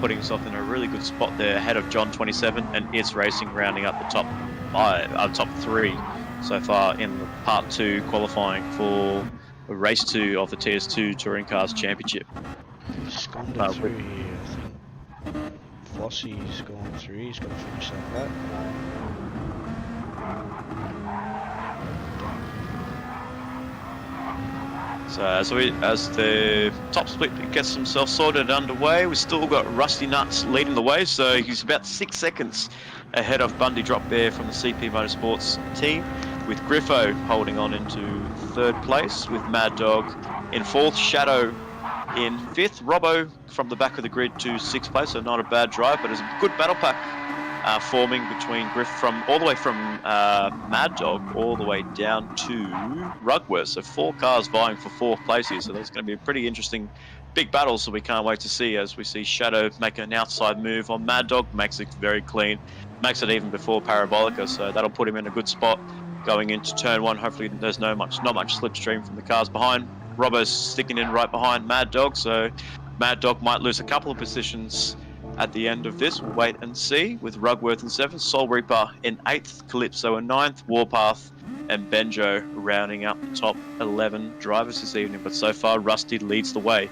putting himself in a really good spot there, ahead of John 27, and It's Racing rounding up the top 3 so far in the Part 2 qualifying for race 2 of the TS2 Touring Cars Championship. Just gone through here, I think. Flossie's going through, he's got to finish that lap. So as the top split gets himself sorted underway, we've still got Rusty Nuts leading the way, so he's about 6 seconds ahead of Bundy Drop Bear from the CP Motorsports team, with Griffo holding on into 3rd place, with Mad Dog in 4th, Shadow in 5th, Robbo from the back of the grid to 6th place, so not a bad drive, but it's a good battle pack forming between Griff all the way from Mad Dog all the way down to Rugworth. So 4 cars vying for 4th place here, so that's going to be a pretty interesting big battle, so we can't wait to see as we see Shadow make an outside move on Mad Dog, makes it very clean, makes it even before Parabolica, so that'll put him in a good spot going into turn 1. Hopefully there's not much slipstream from the cars behind. Robbo's sticking in right behind Mad Dog, so Mad Dog might lose a couple of positions at the end of this. We'll wait and see, with Rugworth in 7th, Soul Reaper in 8th, Calypso in 9th, Warpath and Benjo rounding up the top 11 drivers this evening. But so far, Rusty leads the way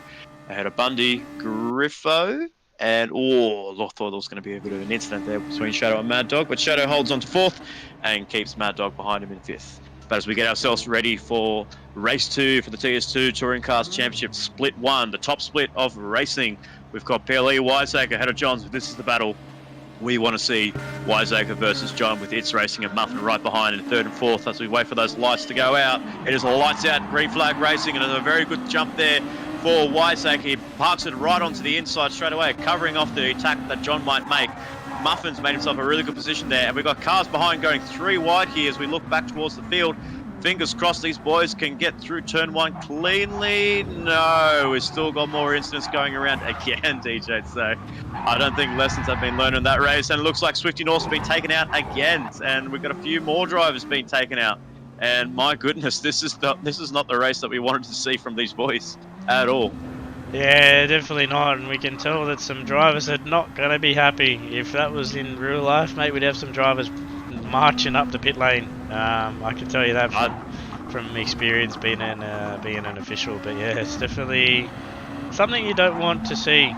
ahead of Bundy, Griffo, and I thought there was going to be a bit of an incident there between Shadow and Mad Dog, but Shadow holds on to 4th and keeps Mad Dog behind him in 5th. But as we get ourselves ready for race 2 for the TS2 Touring Cars Championship Split 1, the top split of racing, we've got PLE Wiseacre ahead of Johns. This is the battle we want to see, Wiseacre versus John, with It's Racing and Muffin right behind in 3rd and 4th as we wait for those lights to go out. It is a lights out green flag racing, and it's a very good jump there for Wiseacre. He parks it right onto the inside straight away, covering off the attack that John might make. Muffin's made himself a really good position there, and we've got cars behind going 3 wide here as we look back towards the field. Fingers crossed these boys can get through turn 1 cleanly. No, we've still got more incidents going around again, DJ. So I don't think lessons have been learned in that race, and it looks like Swifty North's been taken out again, and we've got a few more drivers being taken out. And my goodness, this is not the race that we wanted to see from these boys at all. Yeah, definitely not, and we can tell that some drivers are not going to be happy. If that was in real life, mate, we'd have some drivers marching up the pit lane. I can tell you that from experience being an official. But yeah, it's definitely something you don't want to see.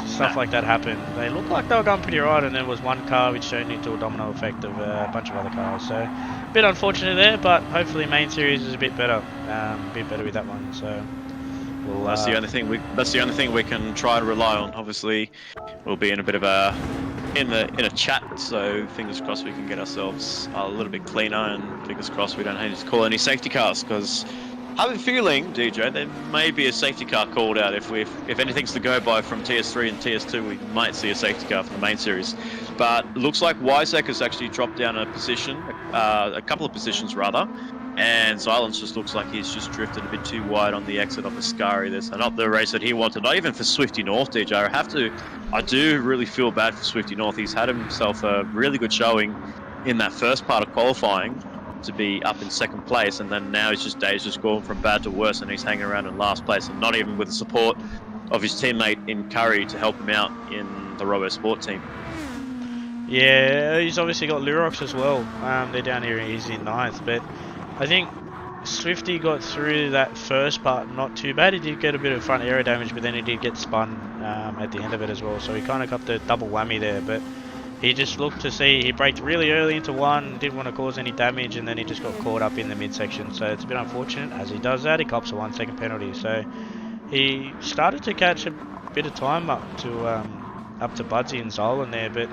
Stuff like that happen. They looked like they were going pretty right, and there was one car which turned into a domino effect of a bunch of other cars. So a bit unfortunate there, but hopefully main series is a bit better with that one. So. Well, that's the only thing we can try to rely on. Obviously, we'll be in a bit of in a chat, so fingers crossed we can get ourselves a little bit cleaner, and fingers crossed we don't need to call any safety cars, because I have a feeling, DJ, there may be a safety car called out. If anything's to go by from TS3 and TS2, we might see a safety car for the main series. But it looks like Weizsäcker has actually dropped down a position, a couple of positions rather, and Silence just looks like he's just drifted a bit too wide on the exit of Ascari. There's not the race that he wanted, not even for Swifty North, DJ. I do really feel bad for Swifty North. He's had himself a really good showing in that first part of qualifying, to be up in second place, and then now he's just gone from bad to worse, and he's hanging around in last place, and not even with the support of his teammate in Curry to help him out in the Robo Sport team. Yeah, he's obviously got Lurox as well. They're down here, he's in 9th, but I think Swifty got through that first part not too bad. He did get a bit of front aero damage, but then he did get spun at the end of it as well, so he kind of got the double whammy there. But he just looked to see, he braked really early into one, didn't want to cause any damage, and then he just got caught up in the midsection. So it's a bit unfortunate. As he does that, he cops a 1 second penalty. So he started to catch a bit of time up to Budsy and Zolan there, but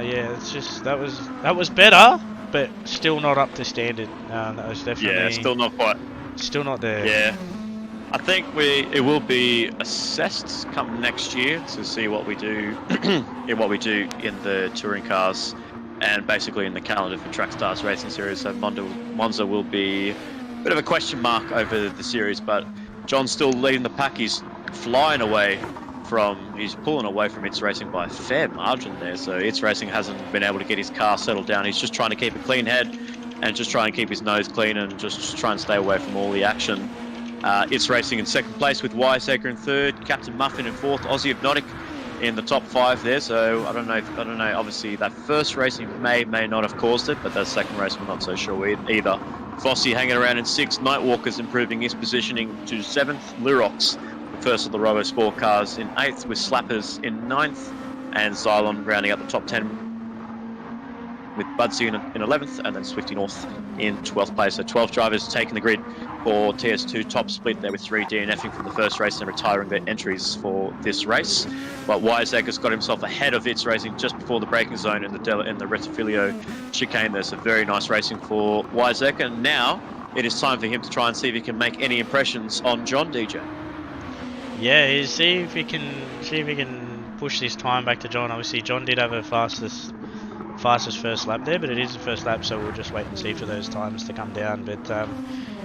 yeah, it's just that was better, but still not up to standard. That was definitely still not there. Yeah. I think it will be assessed come next year to see what we do in the touring cars, and basically in the calendar for Track Stars Racing Series. So Monza will be a bit of a question mark over the series, but John's still leading the pack. He's pulling away from It's Racing by a fair margin there. So It's Racing hasn't been able to get his car settled down. He's just trying to keep a clean head and just try and keep his nose clean and just try and stay away from all the action. It's Racing in second place with Weizsäcker in third, Captain Muffin in fourth, Aussie Hypnotic in the top 5 there. So I don't know. Obviously, that first race he may not have caused it, but that second race we're not so sure either. Fossey hanging around in 6th, Nightwalker's improving his positioning to 7th, Lurox, the first of the Robo Sport cars, in 8th, with Slappers in 9th, and Xylon rounding up the top 10 with Budsy in 11th, and then Swifty North in 12th place. So 12 drivers taking the grid for TS2, top split there with 3 DNFing from the first race and retiring their entries for this race. But Weizsäcker's got himself ahead of It's Racing just before the braking zone in the Retifilio chicane there. So very nice racing for Weizsäcker. And now it is time for him to try and see if he can make any impressions on John, DJ. Yeah, see if he can push this time back to John. Obviously, John did have a fastest first lap there, but it is the first lap, so we'll just wait and see for those times to come down. But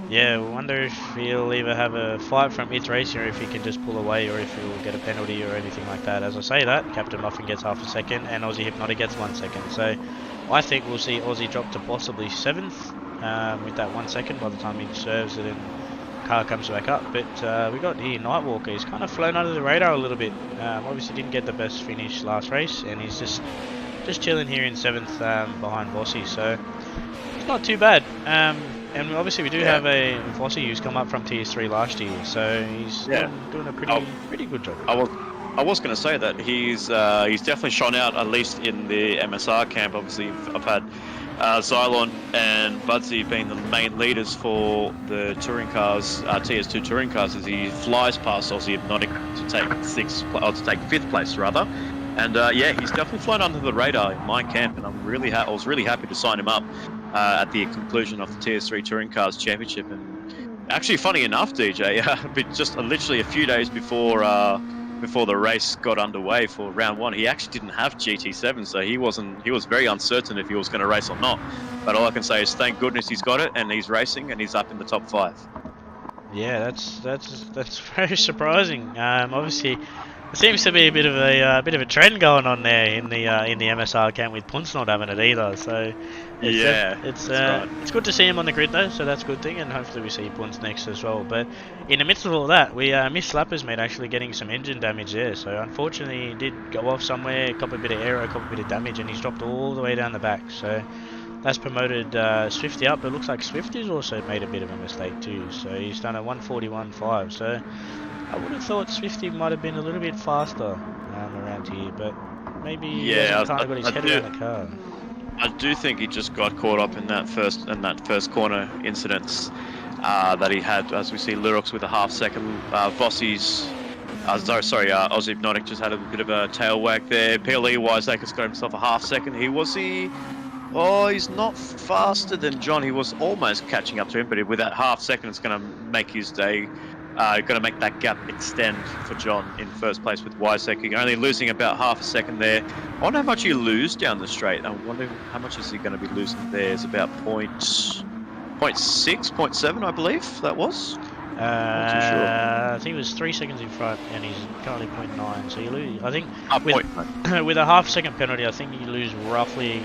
yeah, we wonder if he'll either have a fight from It's Racing, or if he can just pull away, or if he'll get a penalty or anything like that. As I say that, Captain Muffin gets half a second, and Aussie Hypnotic gets 1 second. So I think we'll see Aussie drop to possibly 7th with that 1 second by the time he serves it and car comes back up. But we got here Nightwalker. He's kind of flown under the radar a little bit. Obviously didn't get the best finish last race, and he's just chilling here in 7th behind Vossi, so it's not too bad. And obviously we do have a Vossi who's come up from TS3 last year, so he's doing a pretty good job. I was going to say that he's definitely shone out, at least in the MSR camp. Obviously I've had Xylon and Budsy being the main leaders for the touring cars, TS2 touring cars, as he flies past Aussie Hypnotic to take 5th place rather. And yeah, he's definitely flown under the radar in my camp, and I was really happy to sign him up at the conclusion of the TS3 Touring Cars Championship. And actually, funny enough, DJ, just literally a few days before the race got underway for round 1, he actually didn't have GT7, so he was very uncertain if he was going to race or not. But all I can say is thank goodness he's got it, and he's racing, and he's up in the top 5. Yeah, that's very surprising. Obviously, there seems to be a bit of a trend going on there in the MSR camp, with Punts not having it either. So it's good to see him on the grid though, so that's a good thing, and hopefully we see Punts next as well. But in the midst of all that, we missed Slappers mate actually getting some engine damage there. So unfortunately, he did go off somewhere, cop a bit of aero, cop a bit of damage, and he's dropped all the way down the back. So that's promoted Swifty up, but it looks like Swifty's also made a bit of a mistake too. So he's done a 141.5. So I would have thought Swifty might have been a little bit faster around here, but maybe he hasn't kind of got his head around the car. I do think he just got caught up in that first corner incidents that he had. As we see, Lurox with a half second. Vossi's, Aussie Hypnotic just had a bit of a tail wag there. PLE Weizsäcker's got himself a half second. He was the Oh, he's not faster than John. He was almost catching up to him, but with that half second, it's going to make his day. Going to make that gap extend for John in first place with Weizsäcker. Only losing about half a second there. I wonder how much you lose down the straight. I wonder how much is he going to be losing there. It's about 0.6, 0.7, I believe that was. Not too sure. I think it was 3 seconds in front, and he's currently 0.9. So you lose. I think with a half second penalty, I think you lose roughly.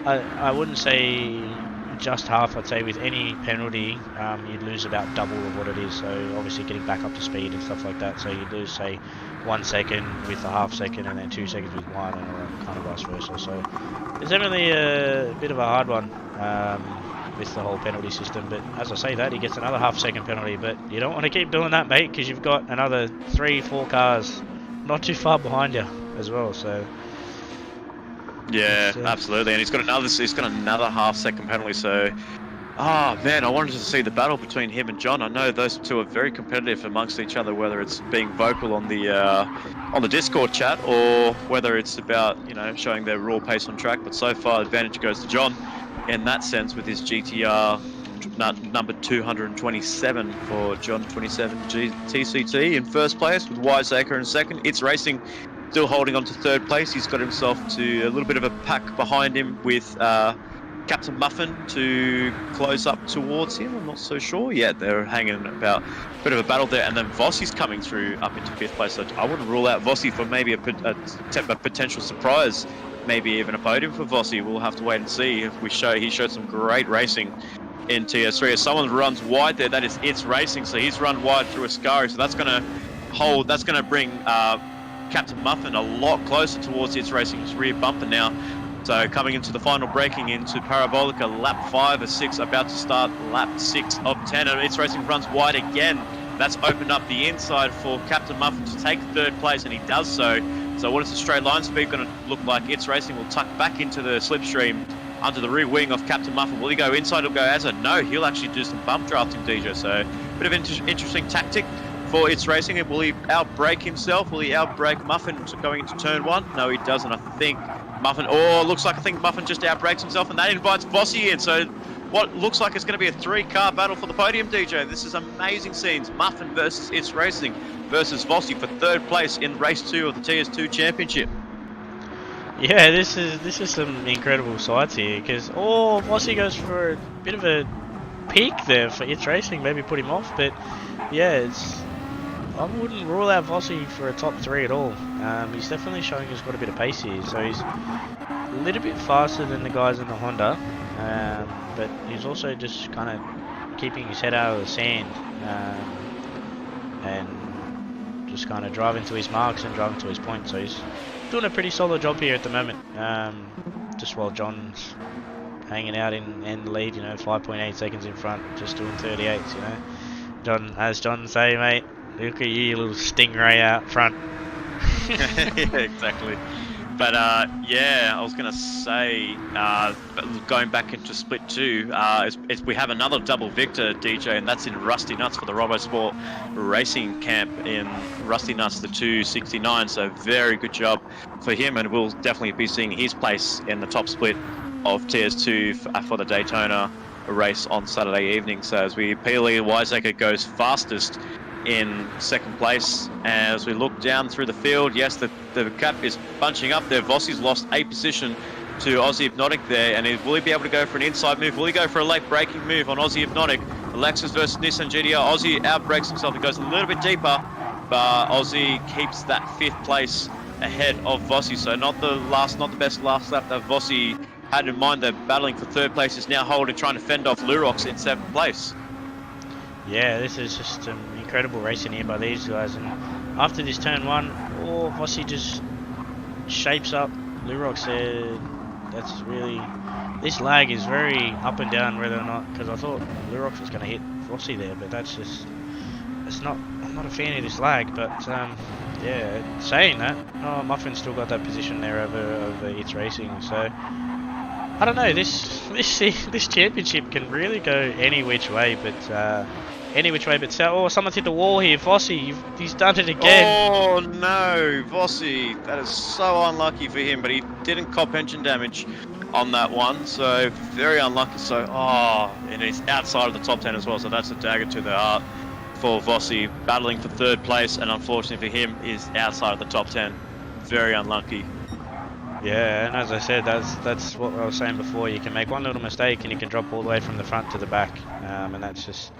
I wouldn't say just half. I'd say with any penalty, you'd lose about double of what it is. So obviously getting back up to speed and stuff like that. So you'd lose say 1 second with a half second, and then 2 seconds with one, and kind of vice versa. So it's definitely a bit of a hard one. With the whole penalty system, but as I say that, he gets another half second penalty, but you don't want to keep doing that, mate, because you've got another 3-4 cars not too far behind you as well. So yeah, absolutely, and he's got another half second penalty. So man, I wanted to see the battle between him and John. I know those two are very competitive amongst each other, whether it's being vocal on the Discord chat or whether it's about showing their raw pace on track. But so far, advantage goes to John in that sense with his GTR number 227 for John 27 TCT in first place with Weizsäcker in second. It's Racing still holding on to third place. He's got himself to a little bit of a pack behind him with Captain Muffin to close up towards him. I'm not so sure yet. They're hanging about a bit of a battle there, and then Vossi's coming through up into fifth place. So I wouldn't rule out Vossi for maybe a potential surprise. Maybe even a podium for Vossi. We'll have to wait and see. He showed some great racing in TS3. As someone runs wide there, that is It's Racing. So he's run wide through Ascari. So that's going to bring Captain Muffin a lot closer towards It's Racing's rear bumper now. So coming into the final, breaking into Parabolica, lap 5 of 6, about to start lap 6 of 10. And It's Racing runs wide again. That's opened up the inside for Captain Muffin to take third place, and he does so. So what is the straight line speed going to look like? It's Racing will tuck back into the slipstream under the rear wing of Captain Muffin. Will he go inside? He'll go as a no. He'll actually do some bump drafting, DJ. So bit of interesting tactic for It's Racing. Will he outbrake himself? Will he outbrake Muffin going into turn 1? No, he doesn't. I think Muffin just outbrakes himself, and that invites Vossi in. So what looks like it's going to be a 3-car battle for the podium, DJ. This is amazing scenes. Muffin versus It's Racing versus Vossi for third place in race 2 of the TS2 Championship. Yeah, this is some incredible sights here, because Vossi goes for a bit of a peak there for It's Racing, maybe put him off, but yeah, I wouldn't rule out Vossi for a top 3 at all. He's definitely showing he's got a bit of pace here, so he's a little bit faster than the guys in the Honda, but he's also just kind of keeping his head out of the sand, and just kind of driving to his marks and driving to his point. So he's doing a pretty solid job here at the moment, just while John's hanging out in the lead, 5.8 seconds in front, just doing 38s, John, as John say, mate, look at you little stingray out front. Yeah, exactly. But yeah, I was going to say, going back into Split 2, we have another double victor, DJ, and that's in Rusty Nuts for the RoboSport Racing Camp in Rusty Nuts, the 269. So very good job for him, and we'll definitely be seeing his place in the top split of TS2 for the Daytona race on Saturday evening. So as Weizsäcker goes fastest in second place. As we look down through the field, yes, the gap is bunching up there. Vossi's lost a position to Aussie Hypnotic there, and will he be able to go for an inside move? Will he go for a late braking move on Aussie Hypnotic? Lexus versus Nissan GTR. Aussie outbrakes himself. He goes a little bit deeper, but Aussie keeps that 5th place ahead of Vossi. So not the best last lap that Vossi had in mind. They're battling for 3rd place. Is now holding, trying to fend off Lurox in 7th place. Yeah, this is just incredible racing here by these guys, and after this turn 1, Vossi just shapes up Lurox there. That's really, this lag is very up and down whether or not, because I thought Lurox was going to hit Vossi there, but that's just, I'm not a fan of this lag, but yeah, saying that, Muffin's still got that position there over It's Racing, so I don't know, this championship can really go any which way, but any which way but south. Oh, someone's hit the wall here. Vossi, he's done it again. Oh no, Vossi, that is so unlucky for him, but he didn't cop engine damage on that one, so very unlucky. So, and he's outside of the top 10 as well, so that's a dagger to the heart for Vossi, battling for third place, and unfortunately for him, is outside of the top 10. Very unlucky. Yeah, and as I said, that's what I was saying before. You can make one little mistake and you can drop all the way from the front to the back, and that's just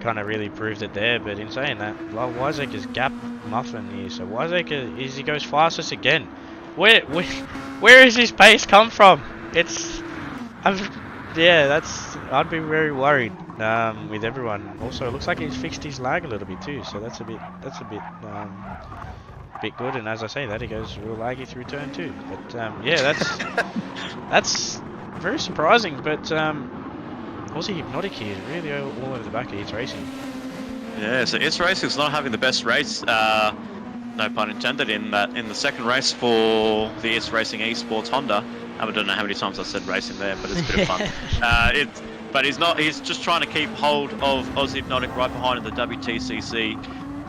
kind of really proved it there. But in saying that, Wyzek has gapped Muffin here, so Wyzek he goes fastest again. Where is his pace come from? I'd be very worried with everyone. Also, it looks like he's fixed his lag a little bit too, so that's a bit good. And as I say that, he goes real laggy through turn 2. But yeah, that's very surprising. But Aussie Hypnotic here, really all over the back of It's Racing. Yeah, so It's Racing's not having the best race. No pun intended in the second race for the It's Racing Esports Honda. I don't know how many times I said racing there, but it's a bit of fun. But he's just trying to keep hold of Aussie Hypnotic right behind in the WTCC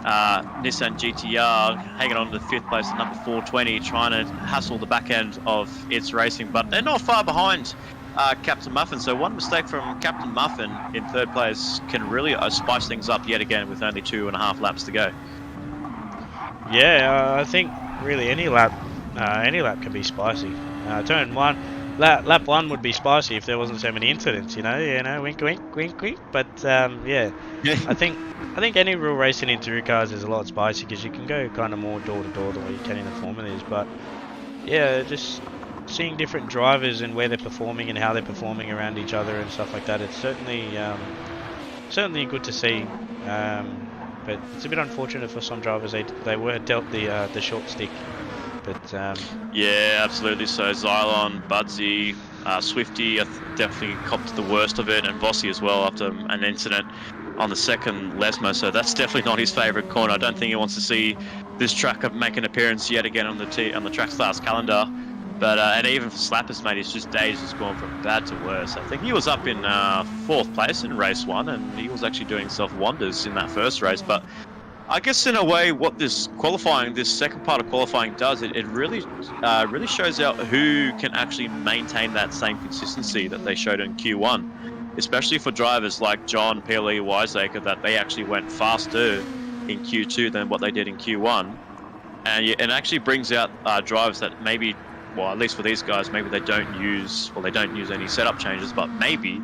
Nissan GTR, hanging on to the 5th place at number 420, trying to hassle the back end of It's Racing, but they're not far behind Captain Muffin, so one mistake from Captain Muffin in 3rd place can really spice things up yet again with only 2.5 laps to go. Yeah, I think really any lap can be spicy. Turn 1, lap 1 would be spicy if there wasn't so many incidents, you know, wink, wink, wink, wink. But yeah, I think any real racing in Touring cars is a lot spicy because you can go kind of more door to door than what you can in the Formulas. But yeah, just seeing different drivers and where they're performing and how they're performing around each other and stuff like that, it's certainly good to see. But it's a bit unfortunate for some drivers. They were dealt the short stick. But yeah, absolutely. So Xylon, Budsy, Swifty definitely copped the worst of it, and Vossi as well after an incident on the second Lesmo. So that's definitely not his favourite corner. I don't think he wants to see this track make an appearance yet again on the Track Stars calendar. But and even for Slappers, mate, his days has gone from bad to worse. I think he was up in 4th place in race 1, and he was actually doing himself wonders in that first race. But I guess in a way, what this second part of qualifying does, it really shows out who can actually maintain that same consistency that they showed in Q1, especially for drivers like John, PLE, Wiseacre, that they actually went faster in Q2 than what they did in Q1, and it actually brings out drivers that maybe, well, at least for these guys, maybe they don't use any setup changes, but maybe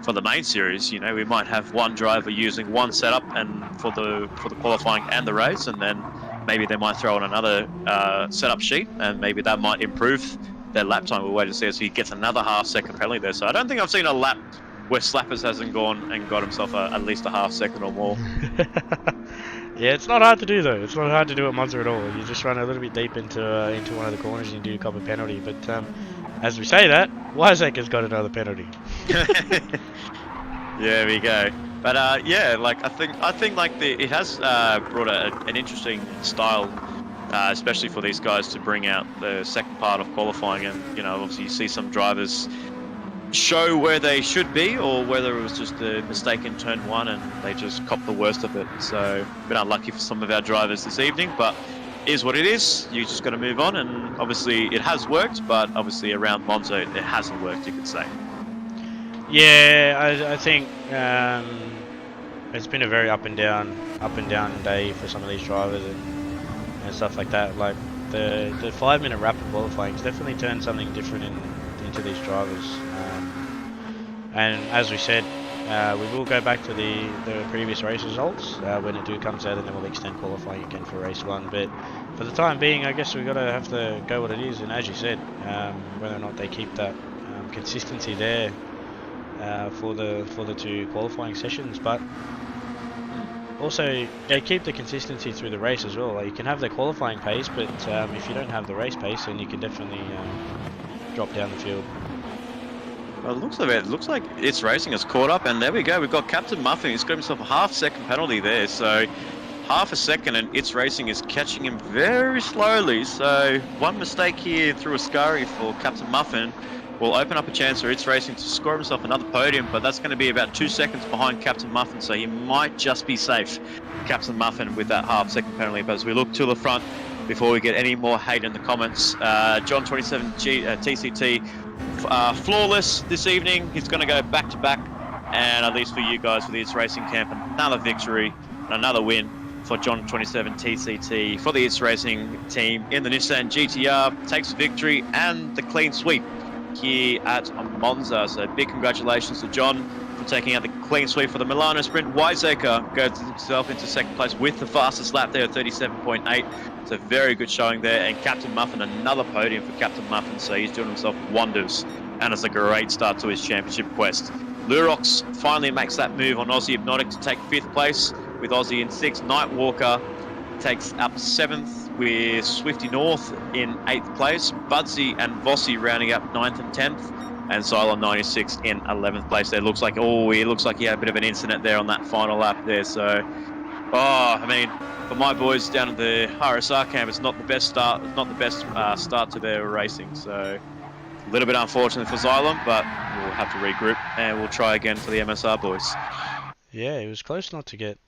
for the main series, you know, we might have one driver using one setup and for the qualifying and the race, and then maybe they might throw in another setup sheet, and maybe that might improve their lap time. We'll wait to see as he gets another half-second penalty there. So I don't think I've seen a lap where Slappers hasn't gone and got himself at least a half-second or more. Yeah, it's not hard to do though. It's not hard to do at Monza at all. You just run a little bit deep into one of the corners and you do cop a penalty. But as we say that, Wyzek has got another penalty. There we go. But yeah, like I think like it has brought an interesting style, especially for these guys to bring out the second part of qualifying, and you know, obviously you see some drivers show where they should be, or whether it was just a mistake in turn 1 and they just copped the worst of it. So a bit unlucky for some of our drivers this evening, but is what it is. You just got to move on, and obviously it has worked, but obviously around Monza it hasn't worked, you could say. Yeah, I think it's been a very up and down day for some of these drivers and stuff like that. Like the 5-minute rapid qualifying has definitely turned something different into these drivers. And as we said, we will go back to the previous race results when it comes out, and then we'll extend qualifying again for race 1. But for the time being, I guess we've got to have to go what it is. And as you said, whether or not they keep that consistency there for the 2 qualifying sessions, but also they keep the consistency through the race as well. Like, you can have the qualifying pace, but if you don't have the race pace, then you can definitely drop down the field. Well, it looks like It's Racing has caught up, and there we go. We've got Captain Muffin. He's got himself a half-second penalty there, so half a second, and It's Racing is catching him very slowly. So one mistake here through a scurry for Captain Muffin will open up a chance for It's Racing to score himself another podium, but that's going to be about 2 seconds behind Captain Muffin, so he might just be safe, Captain Muffin, with that half-second penalty. But as we look to the front, before we get any more hate in the comments, John 27 TCT, flawless this evening. He's going to go back-to-back, and at least for you guys, for the It's Racing camp, another victory and another win for John 27 TCT for the It's Racing team in the Nissan GTR. Takes victory and the clean sweep here at Monza. So big congratulations to John for taking out the clean sweep for the Milano Sprint. Weizsäcker goes himself into second place with the fastest lap there at 37.8. So very good showing there. And Captain Muffin, another podium for Captain Muffin. So he's doing himself wonders. And it's a great start to his championship quest. Lurox finally makes that move on Aussie Hypnotic to take 5th place with Aussie in 6th. Nightwalker takes up 7th with Swifty North in 8th place. Budsy and Vossi rounding up 9th and 10th. And Xylon 96 in 11th place there. Looks like, he looks like he had a bit of an incident there on that final lap there. So, I mean, for my boys down at the RSR camp, it's not the best start. It's not the best start to their racing. So, a little bit unfortunate for Xylon, but we'll have to regroup and we'll try again for the MSR boys. Yeah, it was close not to get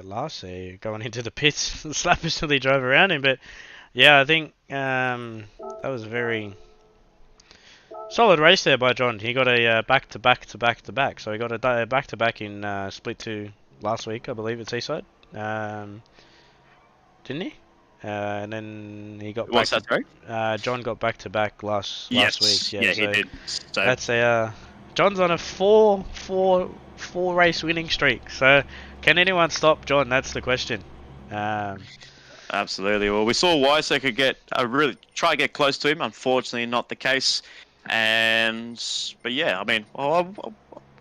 last there, going into the pits. The slappers nearly drove around him, but yeah, I think that was a very solid race there by John. He got a back-to-back. So he got a back-to-back in Split 2 last week, I believe, at Seaside. Didn't he? And then he got What's that, sorry? John got back-to-back last week. Yeah, so he did. So that's a John's on a four race winning streak. So can anyone stop John? That's the question. Absolutely. Well, we saw Weizsäcker try to get close to him. Unfortunately, not the case. But yeah, I mean,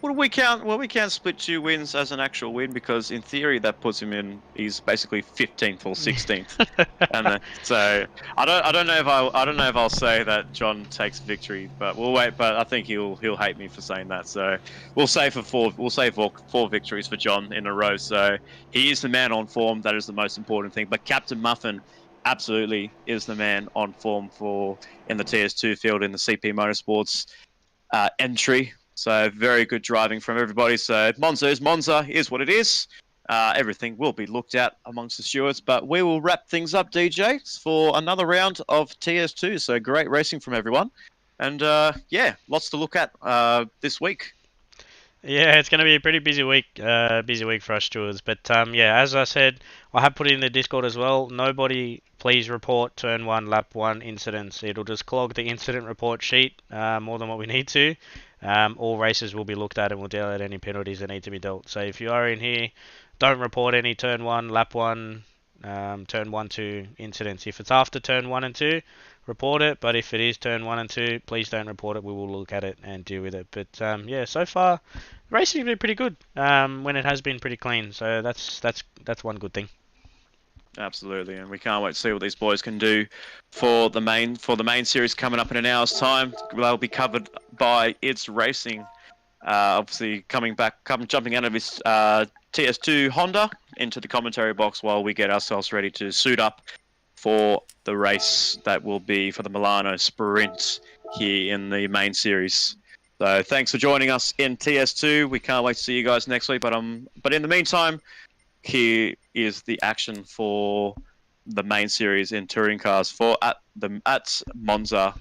we count Split 2 wins as an actual win, because in theory that puts him in. He's basically 15th or 16th, and so I don't know if I'll say that John takes victory, but we'll wait. But I think he'll hate me for saying that. So we'll say four victories for John in a row. So he is the man on form. That is the most important thing. But Captain Muffin absolutely is the man on form in the TS2 field in the CP Motorsports entry. So very good driving from everybody. So Monza is what it is. Everything will be looked at amongst the stewards, but we will wrap things up, DJ, for another round of TS2. So great racing from everyone. And lots to look at this week. Yeah, it's going to be a pretty busy week for us stewards. But as I said, I have put it in the Discord as well. Nobody, please report turn 1, lap 1 incidents. It'll just clog the incident report sheet more than what we need to. All races will be looked at and we'll deal out any penalties that need to be dealt. So if you are in here, don't report any turn 1, lap 1, turn 1, 2 incidents. If it's after turn 1 and 2, report it. But if it is turn 1 and 2, please don't report it. We will look at it and deal with it. But so far, racing's been pretty good when it has been pretty clean. So that's one good thing. Absolutely, and we can't wait to see what these boys can do for the main series coming up in an hour's time. They'll be covered by It's Racing, obviously jumping out of his TS2 Honda into the commentary box while we get ourselves ready to suit up for the race that will be for the Milano Sprint here in the main series. So thanks for joining us in TS2. We can't wait to see you guys next week. But in the meantime, here is the action for the main series in touring cars at Monza